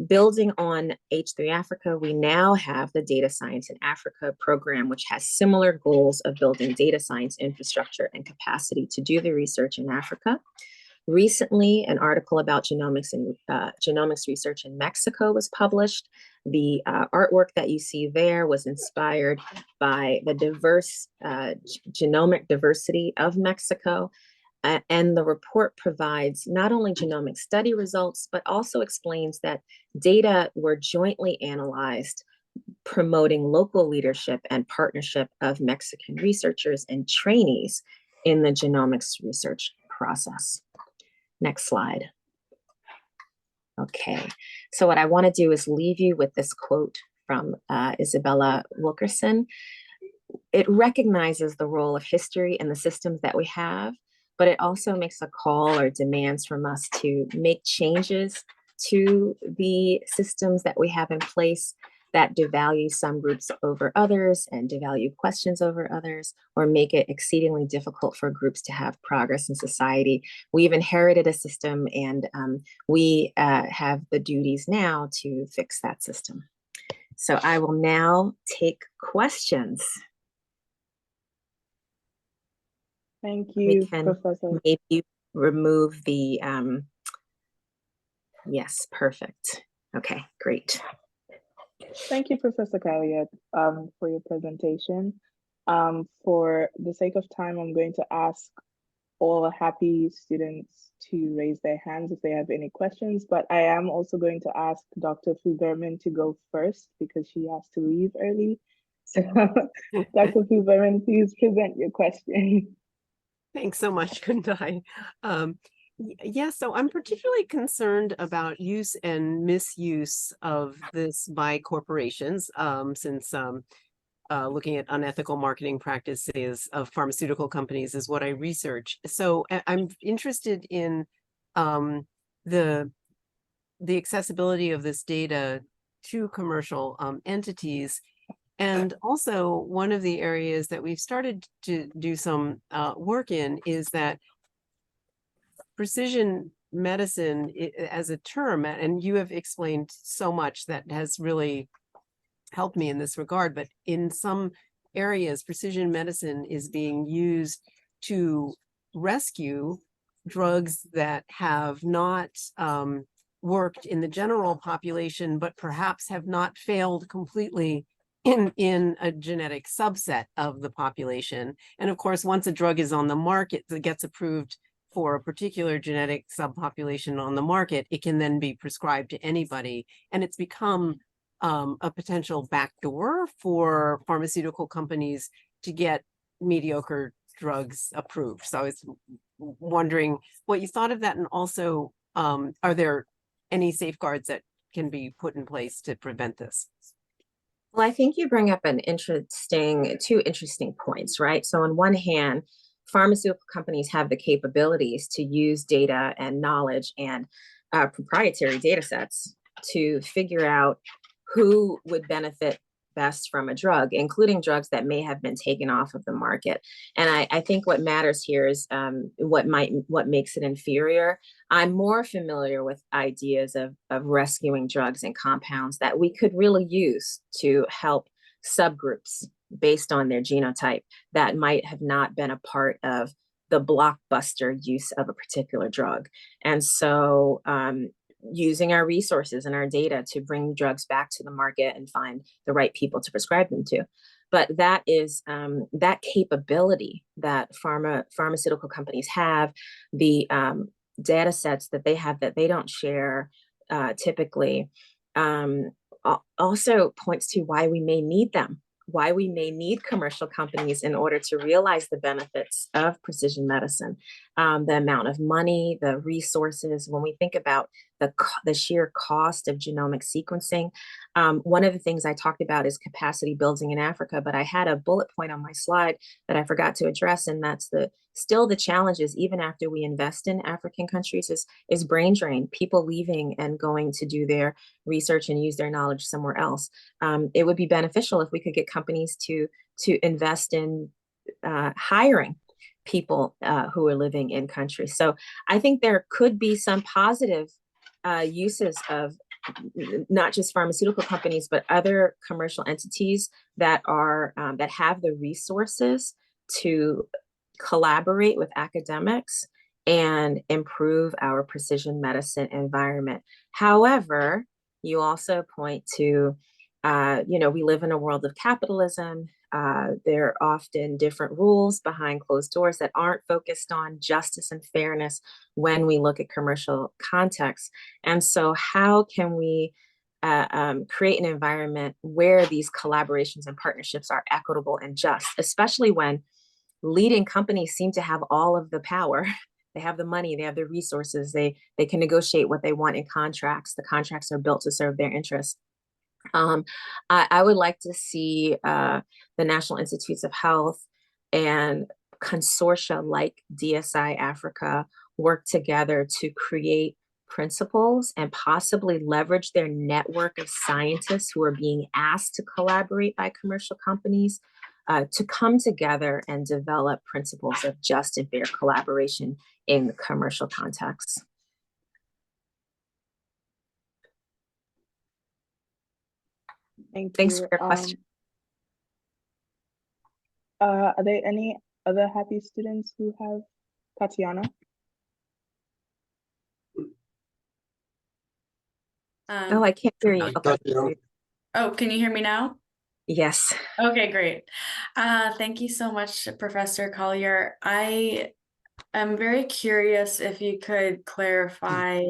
Building on H3 Africa, we now have the Data Science in Africa program, which has similar goals of building data science infrastructure and capacity to do the research in Africa. Recently, an article about genomics and genomics research in Mexico was published. The artwork that you see there was inspired by the diverse genomic diversity of Mexico. And the report provides not only genomic study results, but also explains that data were jointly analyzed, promoting local leadership and partnership of Mexican researchers and trainees in the genomics research process. Next slide. Okay, so what I want to do is leave you with this quote from Isabella Wilkerson. It recognizes the role of history and the systems that we have, but it also makes a call or demands from us to make changes to the systems that we have in place that devalue some groups over others and devalue questions over others, or make it exceedingly difficult for groups to have progress in society. We've inherited a system, and we have the duties now to fix that system. So I will now take questions. Thank We you, can Professor. maybe remove the, yes, perfect. Okay, great. Thank you, Professor Callier, for your presentation. For the sake of time, I'm going to ask all happy students to raise their hands if they have any questions, but I am also going to ask Dr. Fuberman to go first because she has to leave early. So Dr. Fuberman, please present your question. Thanks so much, Kundai. Yeah, so I'm particularly concerned about use and misuse of this by corporations, since looking at unethical marketing practices of pharmaceutical companies is what I research. So I'm interested in the accessibility of this data to commercial entities. And also, one of the areas that we've started to do some work in is that precision medicine as a term, and you have explained so much that has really helped me in this regard, but in some areas, precision medicine is being used to rescue drugs that have not worked in the general population, but perhaps have not failed completely in a genetic subset of the population. And of course, once a drug is on the market that gets approved for a particular genetic subpopulation on the market, it can then be prescribed to anybody. And it's become a potential backdoor for pharmaceutical companies to get mediocre drugs approved. So I was wondering what you thought of that, and also are there any safeguards that can be put in place to prevent this? Well, I think you bring up two interesting points, right? So on one hand, pharmaceutical companies have the capabilities to use data and knowledge and proprietary data sets to figure out who would benefit best from a drug, including drugs that may have been taken off of the market. And I think what matters here is what makes it inferior. I'm more familiar with ideas of rescuing drugs and compounds that we could really use to help subgroups based on their genotype that might have not been a part of the blockbuster use of a particular drug. And so using our resources and our data to bring drugs back to the market and find the right people to prescribe them to. But that is that capability that pharmaceutical companies have, the data sets that they have that they don't share typically, also points to why we may need them, why we may need commercial companies in order to realize the benefits of precision medicine, the amount of money, the resources. When we think about the sheer cost of genomic sequencing, one of the things I talked about is capacity building in Africa, but I had a bullet point on my slide that I forgot to address, and that's still the challenges, even after we invest in African countries, is brain drain, people leaving and going to do their research and use their knowledge somewhere else. It would be beneficial if we could get companies to invest in hiring people who are living in countries. So I think there could be some positive uses of not just pharmaceutical companies, but other commercial entities that are that have the resources to collaborate with academics and improve our precision medicine environment. However, you also point to, we live in a world of capitalism. There are often different rules behind closed doors that aren't focused on justice and fairness when we look at commercial contexts. And so how can we create an environment where these collaborations and partnerships are equitable and just, especially when leading companies seem to have all of the power. They have the money, they have the resources, they can negotiate what they want in contracts. The contracts are built to serve their interests. I would like to see the National Institutes of Health and consortia like DSI Africa work together to create principles and possibly leverage their network of scientists who are being asked to collaborate by commercial companies to come together and develop principles of just and fair collaboration in the commercial context. Thanks for your question. Are there any other happy students who have Tatiana? Oh, I can't hear you. Okay. Oh, can you hear me now? Yes. Okay, great. Thank you so much, Professor Callier. I am very curious if you could clarify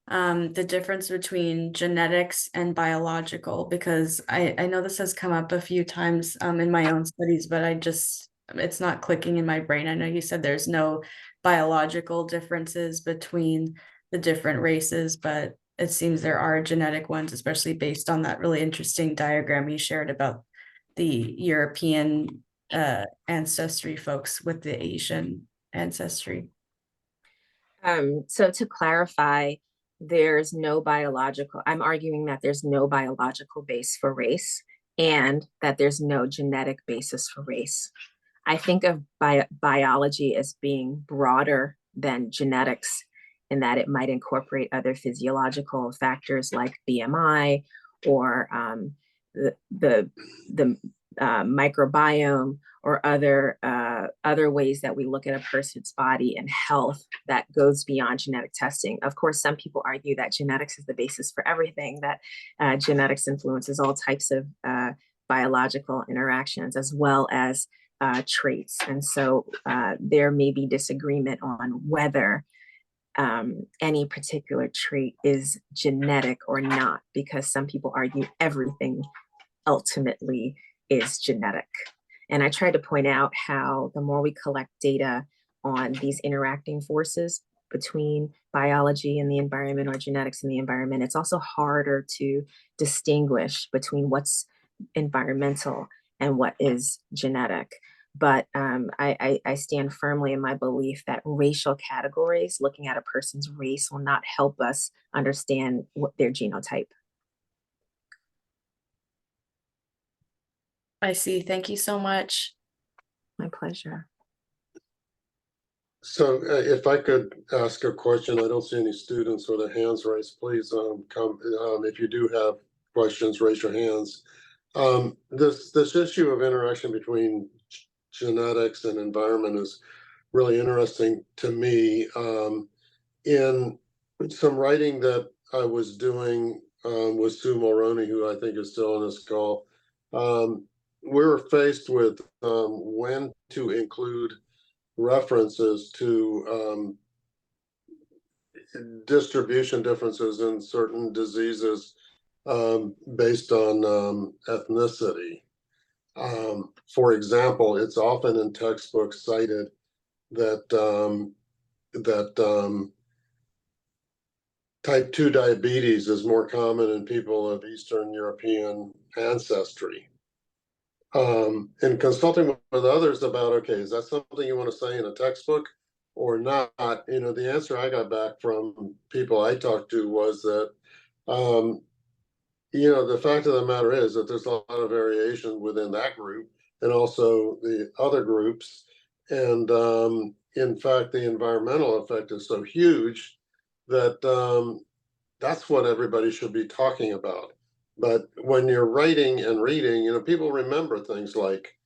the difference between genetics and biological, because I know this has come up a few times in my own studies, but it's not clicking in my brain. I know you said there's no biological differences between the different races, but it seems there are genetic ones, especially based on that really interesting diagram you shared about the European ancestry folks with the Asian ancestry. So to clarify, there's no biological, I'm arguing that there's no biological base for race and that there's no genetic basis for race. I think of biology as being broader than genetics in that it might incorporate other physiological factors like BMI or the microbiome or other ways that we look at a person's body and health that goes beyond genetic testing. Of course, some people argue that genetics is the basis for everything, that genetics influences all types of biological interactions as well as traits. And so there may be disagreement on whether any particular trait is genetic or not, because some people argue everything ultimately is genetic. And I tried to point out how the more we collect data on these interacting forces between biology and the environment or genetics and the environment, it's also harder to distinguish between what's environmental and what is genetic. But I stand firmly in my belief that racial categories, looking at a person's race, will not help us understand what their genotype. I see. Thank you so much. My pleasure. So if I could ask a question, I don't see any students with their hands raised. Please come. If you do have questions, raise your hands. This issue of interaction between genetics and environment is really interesting to me. In some writing that I was doing with Sue Mulroney, who I think is still on this call, we were faced with when to include references to distribution differences in certain diseases based on ethnicity. For example, it's often in textbooks cited that type 2 diabetes is more common in people of Eastern European ancestry. And consulting with others about, okay, is that something you want to say in a textbook or not? You know, the answer I got back from people I talked to was that, you know, the fact of the matter is that there's a lot of variation within that group and also the other groups. And in fact, the environmental effect is so huge that that's what everybody should be talking about. But when you're writing and reading, you know, people remember things like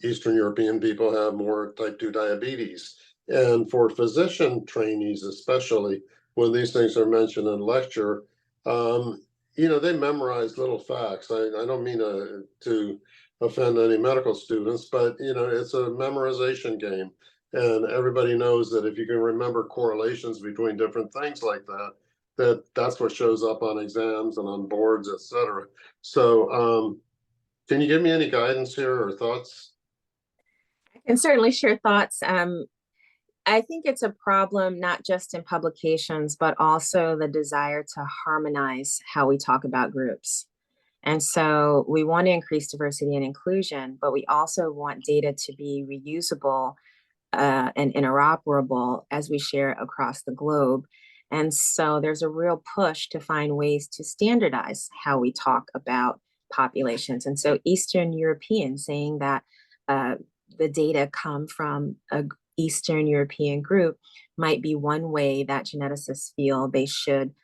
Eastern European people have more type 2 diabetes. And for physician trainees, especially when these things are mentioned in lecture, they memorize little facts. I don't mean to offend any medical students, but it's a memorization game. And everybody knows that if you can remember correlations between different things like that, that's what shows up on exams and on boards, etc. So can you give me any guidance here or thoughts? I can certainly share thoughts. I think it's a problem not just in publications, but also the desire to harmonize how we talk about groups. And so we want to increase diversity and inclusion, but we also want data to be reusable and interoperable as we share across the globe. And so there's a real push to find ways to standardize how we talk about populations. And so Eastern European, saying that the data come from an Eastern European group might be one way that geneticists feel they should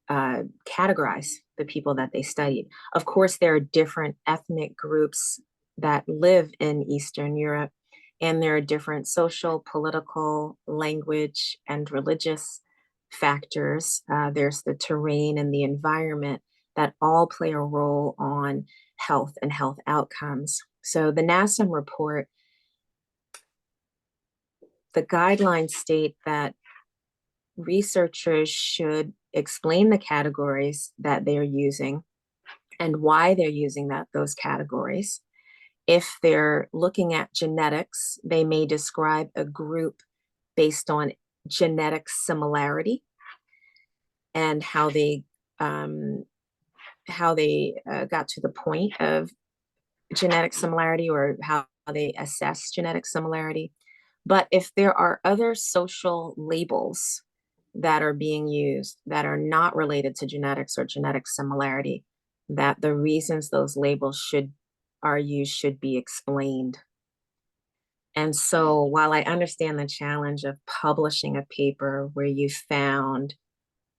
categorize the people that they studied. Of course, there are different ethnic groups that live in Eastern Europe, and there are different social, political, language, and religious factors. There's the terrain and the environment that all play a role on health and health outcomes. So the NASM report, the guidelines state that researchers should explain the categories that they're using and why they're using those categories. If they're looking at genetics, they may describe a group based on genetic similarity and how they got to the point of genetic similarity, or how they assess genetic similarity. But if there are other social labels that are being used that are not related to genetics or genetic similarity, that the reasons those labels are used should be explained. And so while I understand the challenge of publishing a paper where you found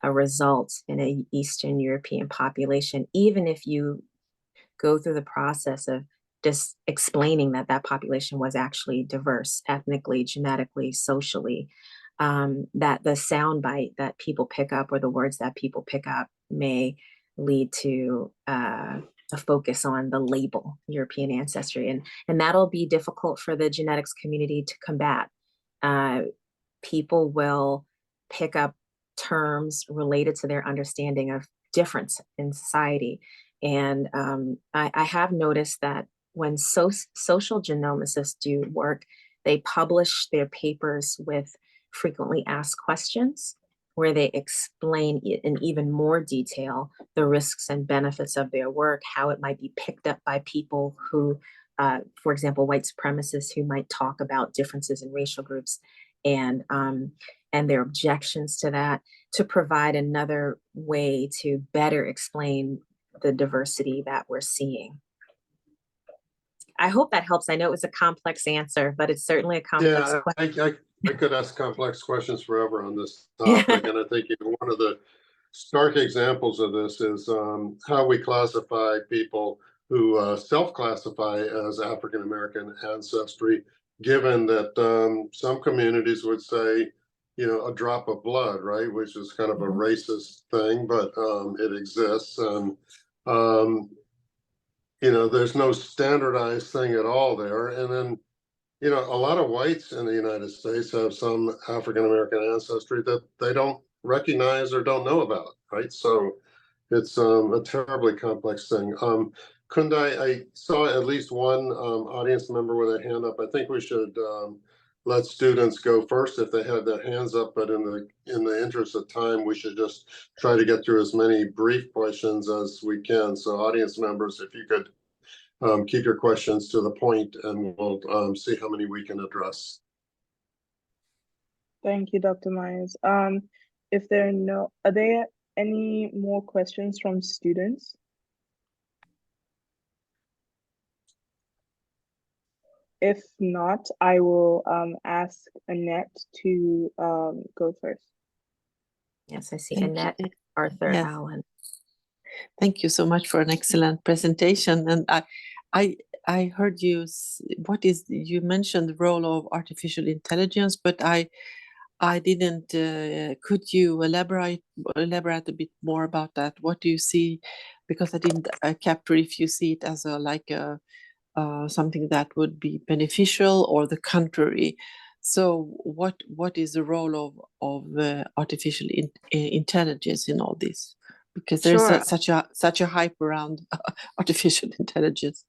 a result in an Eastern European population, even if you go through the process of just explaining that that population was actually diverse, ethnically, genetically, socially, that the soundbite that people pick up or the words that people pick up may lead to a focus on the label European ancestry. And that'll be difficult for the genetics community to combat. People will pick up terms related to their understanding of difference in society. And I have noticed that when social genomicists do work, they publish their papers with frequently asked questions where they explain in even more detail the risks and benefits of their work, how it might be picked up by people who, for example, white supremacists who might talk about differences in racial groups and their objections to that, to provide another way to better explain the diversity that we're seeing. I hope that helps. I know it was a complex answer, but it's certainly a complex question. I could ask complex questions forever on this topic. And I think one of the stark examples of this is how we classify people who self-classify as African-American ancestry, given that some communities would say, a drop of blood, right? Which is kind of a racist thing, but it exists. And there's no standardized thing at all there. And then, a lot of whites in the United States have some African-American ancestry that they don't recognize or don't know about, right? So it's a terribly complex thing. I saw at least one audience member with a hand up. I think we should let students go first if they have their hands up, but in the interest of time, we should just try to get through as many brief questions as we can. So audience members, if you could keep your questions to the point, and we'll see how many we can address. Thank you, Dr. Myers. Are there any more questions from students? If not, I will ask Annette to go first. Yes, I see Annette, Arthur, Allen. Thank you so much for an excellent presentation. And I I heard you. You mentioned the role of artificial intelligence, but I didn't. Could you elaborate a bit more about that? What do you see? Because I didn't capture if you see it as something that would be beneficial or the contrary. So what is the role of artificial intelligence in all this? Because there's Sure. such a hype around artificial intelligence.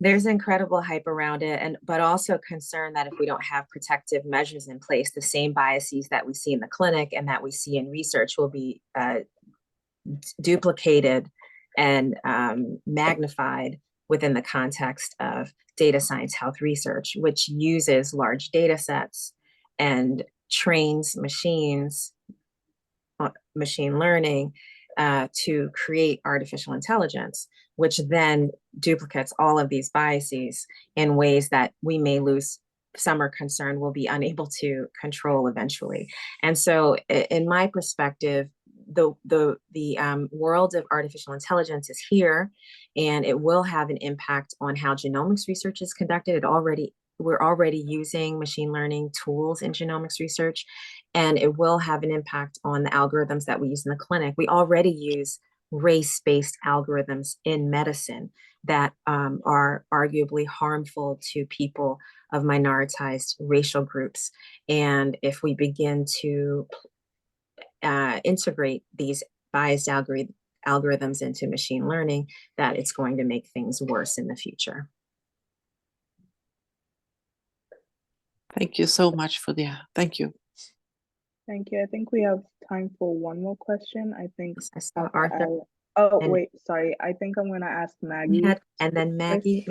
There's incredible hype around it, but also concern that if we don't have protective measures in place, the same biases that we see in the clinic and that we see in research will be duplicated and magnified within the context of data science health research, which uses large data sets and trains machine learning to create artificial intelligence, which then duplicates all of these biases in ways that we may lose. Some are concerned we'll be unable to control eventually. And so in my perspective, the world of artificial intelligence is here, and it will have an impact on how genomics research is conducted. We're already using machine learning tools in genomics research, and it will have an impact on the algorithms that we use in the clinic. We already use race-based algorithms in medicine that are arguably harmful to people of minoritized racial groups. And if we begin to integrate these biased algorithms into machine learning, that it's going to make things worse in the future. Thank you so much for thank you. Thank you. I think we have time for one more question. I think I saw Arthur. Wait, sorry. I think I'm gonna ask Maggie. And then Maggie.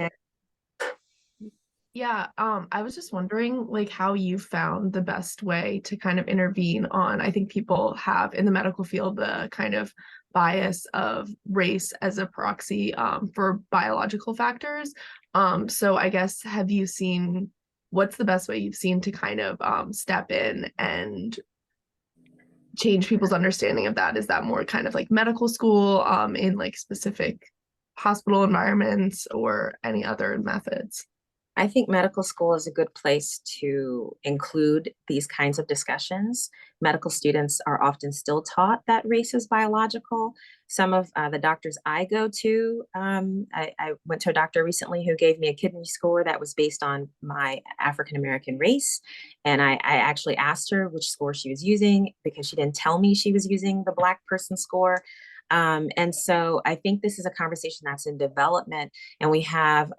Yeah, I was just wondering like how you found the best way to kind of intervene on, I think people have in the medical field the kind of bias of race as a proxy for biological factors. So I guess what's the best way you've seen to kind of step in and change people's understanding of that? Is that more kind of like medical school in like specific hospital environments or any other methods? I think medical school is a good place to include these kinds of discussions. Medical students are often still taught that race is biological. Some of the doctors I go to, I went to a doctor recently who gave me a kidney score that was based on my African-American race. And I actually asked her which score she was using because she didn't tell me she was using the Black person score. And so I think this is a conversation that's in development, and we have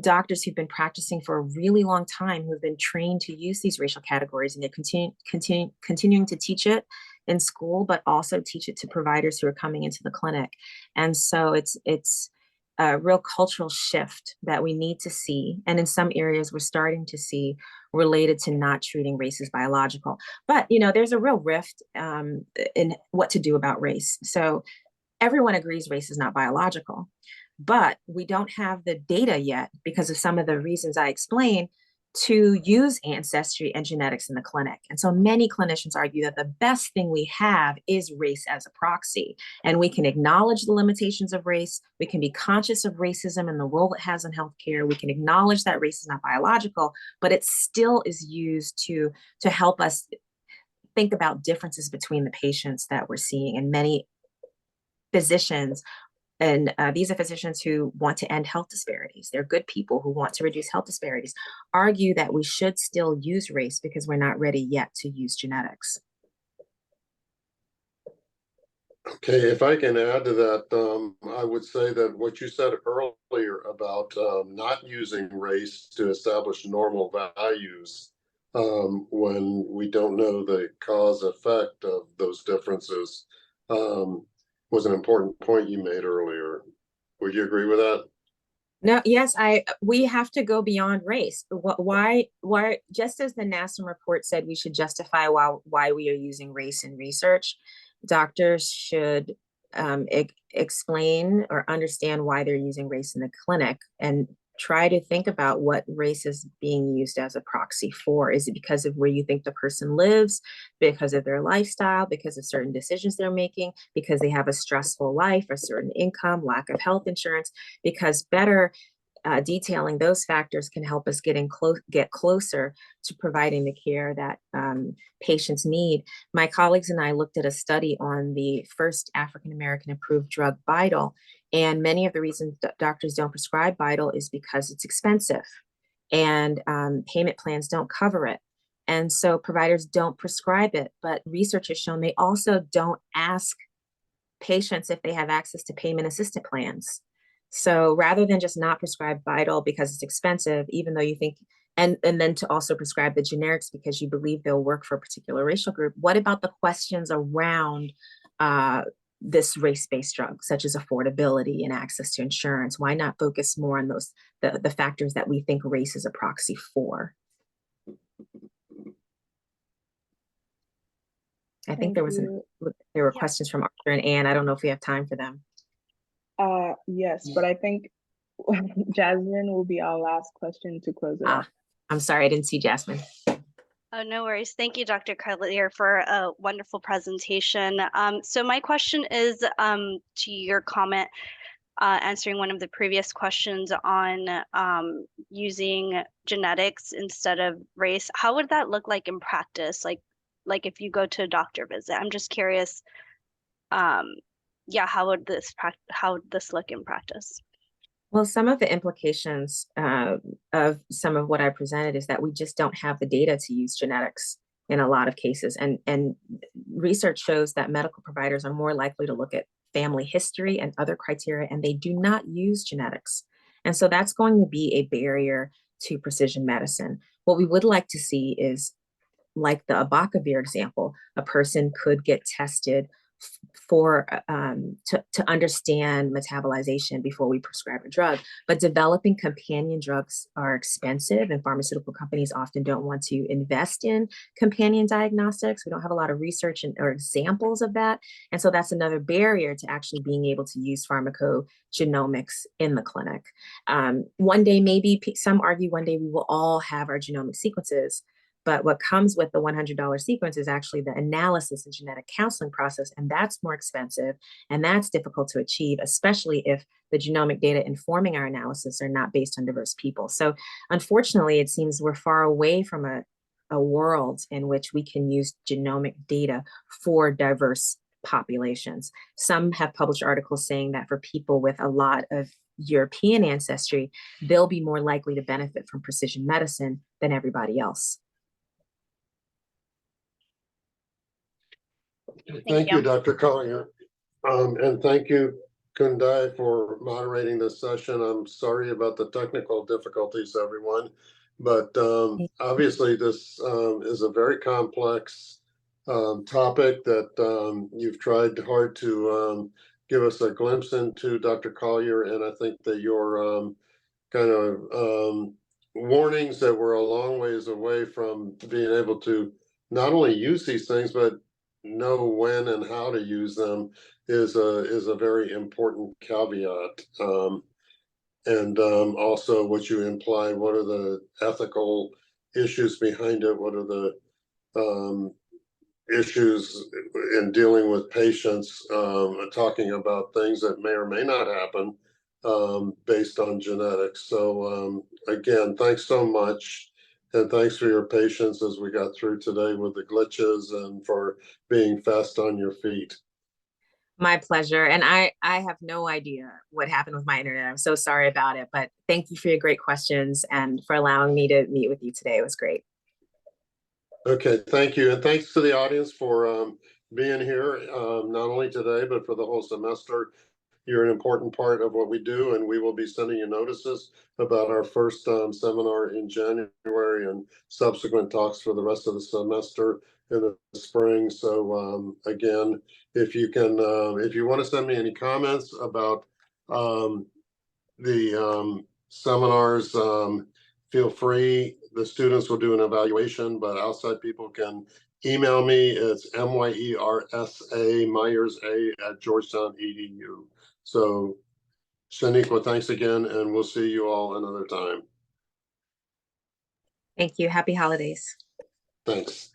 doctors who've been practicing for a really long time who've been trained to use these racial categories, and they're continuing to teach it in school, but also teach it to providers who are coming into the clinic. And so it's a real cultural shift that we need to see. And in some areas we're starting to see related to not treating race as biological. But, there's a real rift in what to do about race. So everyone agrees race is not biological, but we don't have the data yet because of some of the reasons I explained to use ancestry and genetics in the clinic. And so many clinicians argue that the best thing we have is race as a proxy. And we can acknowledge the limitations of race. We can be conscious of racism and the role it has in healthcare. We can acknowledge that race is not biological, but it still is used to help us think about differences between the patients that we're seeing. And many physicians, and these are physicians who want to end health disparities. They're good people who want to reduce health disparities, argue that we should still use race because we're not ready yet to use genetics. Okay, if I can add to that, I would say that what you said earlier about not using race to establish normal values when we don't know the cause effect of those differences was an important point you made earlier. Would you agree with that? No, yes, we have to go beyond race. Why, just as the NASM report said we should justify why we are using race in research, doctors should explain or understand why they're using race in the clinic. And try to think about what race is being used as a proxy for. Is it because of where you think the person lives, because of their lifestyle, because of certain decisions they're making, because they have a stressful life, a certain income, lack of health insurance? Because better detailing those factors can help us get closer to providing the care that patients need. My colleagues and I looked at a study on the first African-American approved drug, Vital, and many of the reasons that doctors don't prescribe Vital is because it's expensive and payment plans don't cover it. And so providers don't prescribe it, but research has shown they also don't ask patients if they have access to payment assistance plans. So rather than just not prescribe Vital because it's expensive, even though you think, and then to also prescribe the generics because you believe they'll work for a particular racial group, what about the questions around this race-based drug, such as affordability and access to insurance? Why not focus more on those, the factors that we think race is a proxy for? I think there were questions from Arthur and Anne. I don't know if we have time for them. Yes, but I think Jasmine will be our last question to close it off. I'm sorry, I didn't see Jasmine. Oh, no worries. Thank you, Dr. Callier, for a wonderful presentation. So my question is to your comment, answering one of the previous questions on using genetics instead of race. How would that look like in practice? Like if you go to a doctor visit, I'm just curious. Yeah, how would this look in practice? Well, some of the implications of some of what I presented is that we just don't have the data to use genetics in a lot of cases. And research shows that medical providers are more likely to look at family history and other criteria, and they do not use genetics. And so that's going to be a barrier to precision medicine. What we would like to see is, like the abacavir example, a person could get tested for to understand metabolization before we prescribe a drug. But developing companion drugs are expensive, and pharmaceutical companies often don't want to invest in companion diagnostics. We don't have a lot of research or examples of that. And so that's another barrier to actually being able to use pharmacogenomics in the clinic. One day, maybe some argue one day we will all have our genomic sequences. But what comes with the $100 sequence is actually the analysis and genetic counseling process, and that's more expensive, and that's difficult to achieve, especially if the genomic data informing our analysis are not based on diverse people. So unfortunately, it seems we're far away from a world in which we can use genomic data for diverse populations. Some have published articles saying that for people with a lot of European ancestry, they'll be more likely to benefit from precision medicine than everybody else. Thank you, Dr. Callier. And thank you, Kundai, for moderating this session. I'm sorry about the technical difficulties, everyone. But obviously, this is a very complex topic that you've tried hard to give us a glimpse into, Dr. Callier. And I think that your kind of warnings that we're a long ways away from being able to not only use these things, but know when and how to use them is a very important caveat. And also what you imply, what are the ethical issues behind it? What are the issues in dealing with patients, talking about things that may or may not happen based on genetics. So again, thanks so much. And thanks for your patience as we got through today with the glitches and for being fast on your feet. My pleasure. And I have no idea what happened with my internet. I'm so sorry about it, but thank you for your great questions and for allowing me to meet with you today. It was great. Okay, thank you. And thanks to the audience for being here, not only today, but for the whole semester. You're an important part of what we do, and we will be sending you notices about our first seminar in January and subsequent talks for the rest of the semester in the spring. So again, if you can, if you want to send me any comments about the seminars, feel free. The students will do an evaluation, but outside people can email me. It's MYERSA, Myers A @ Georgetown.edu. So Shawneequa, thanks again, and we'll see you all another time. Thank you. Happy holidays. Thanks.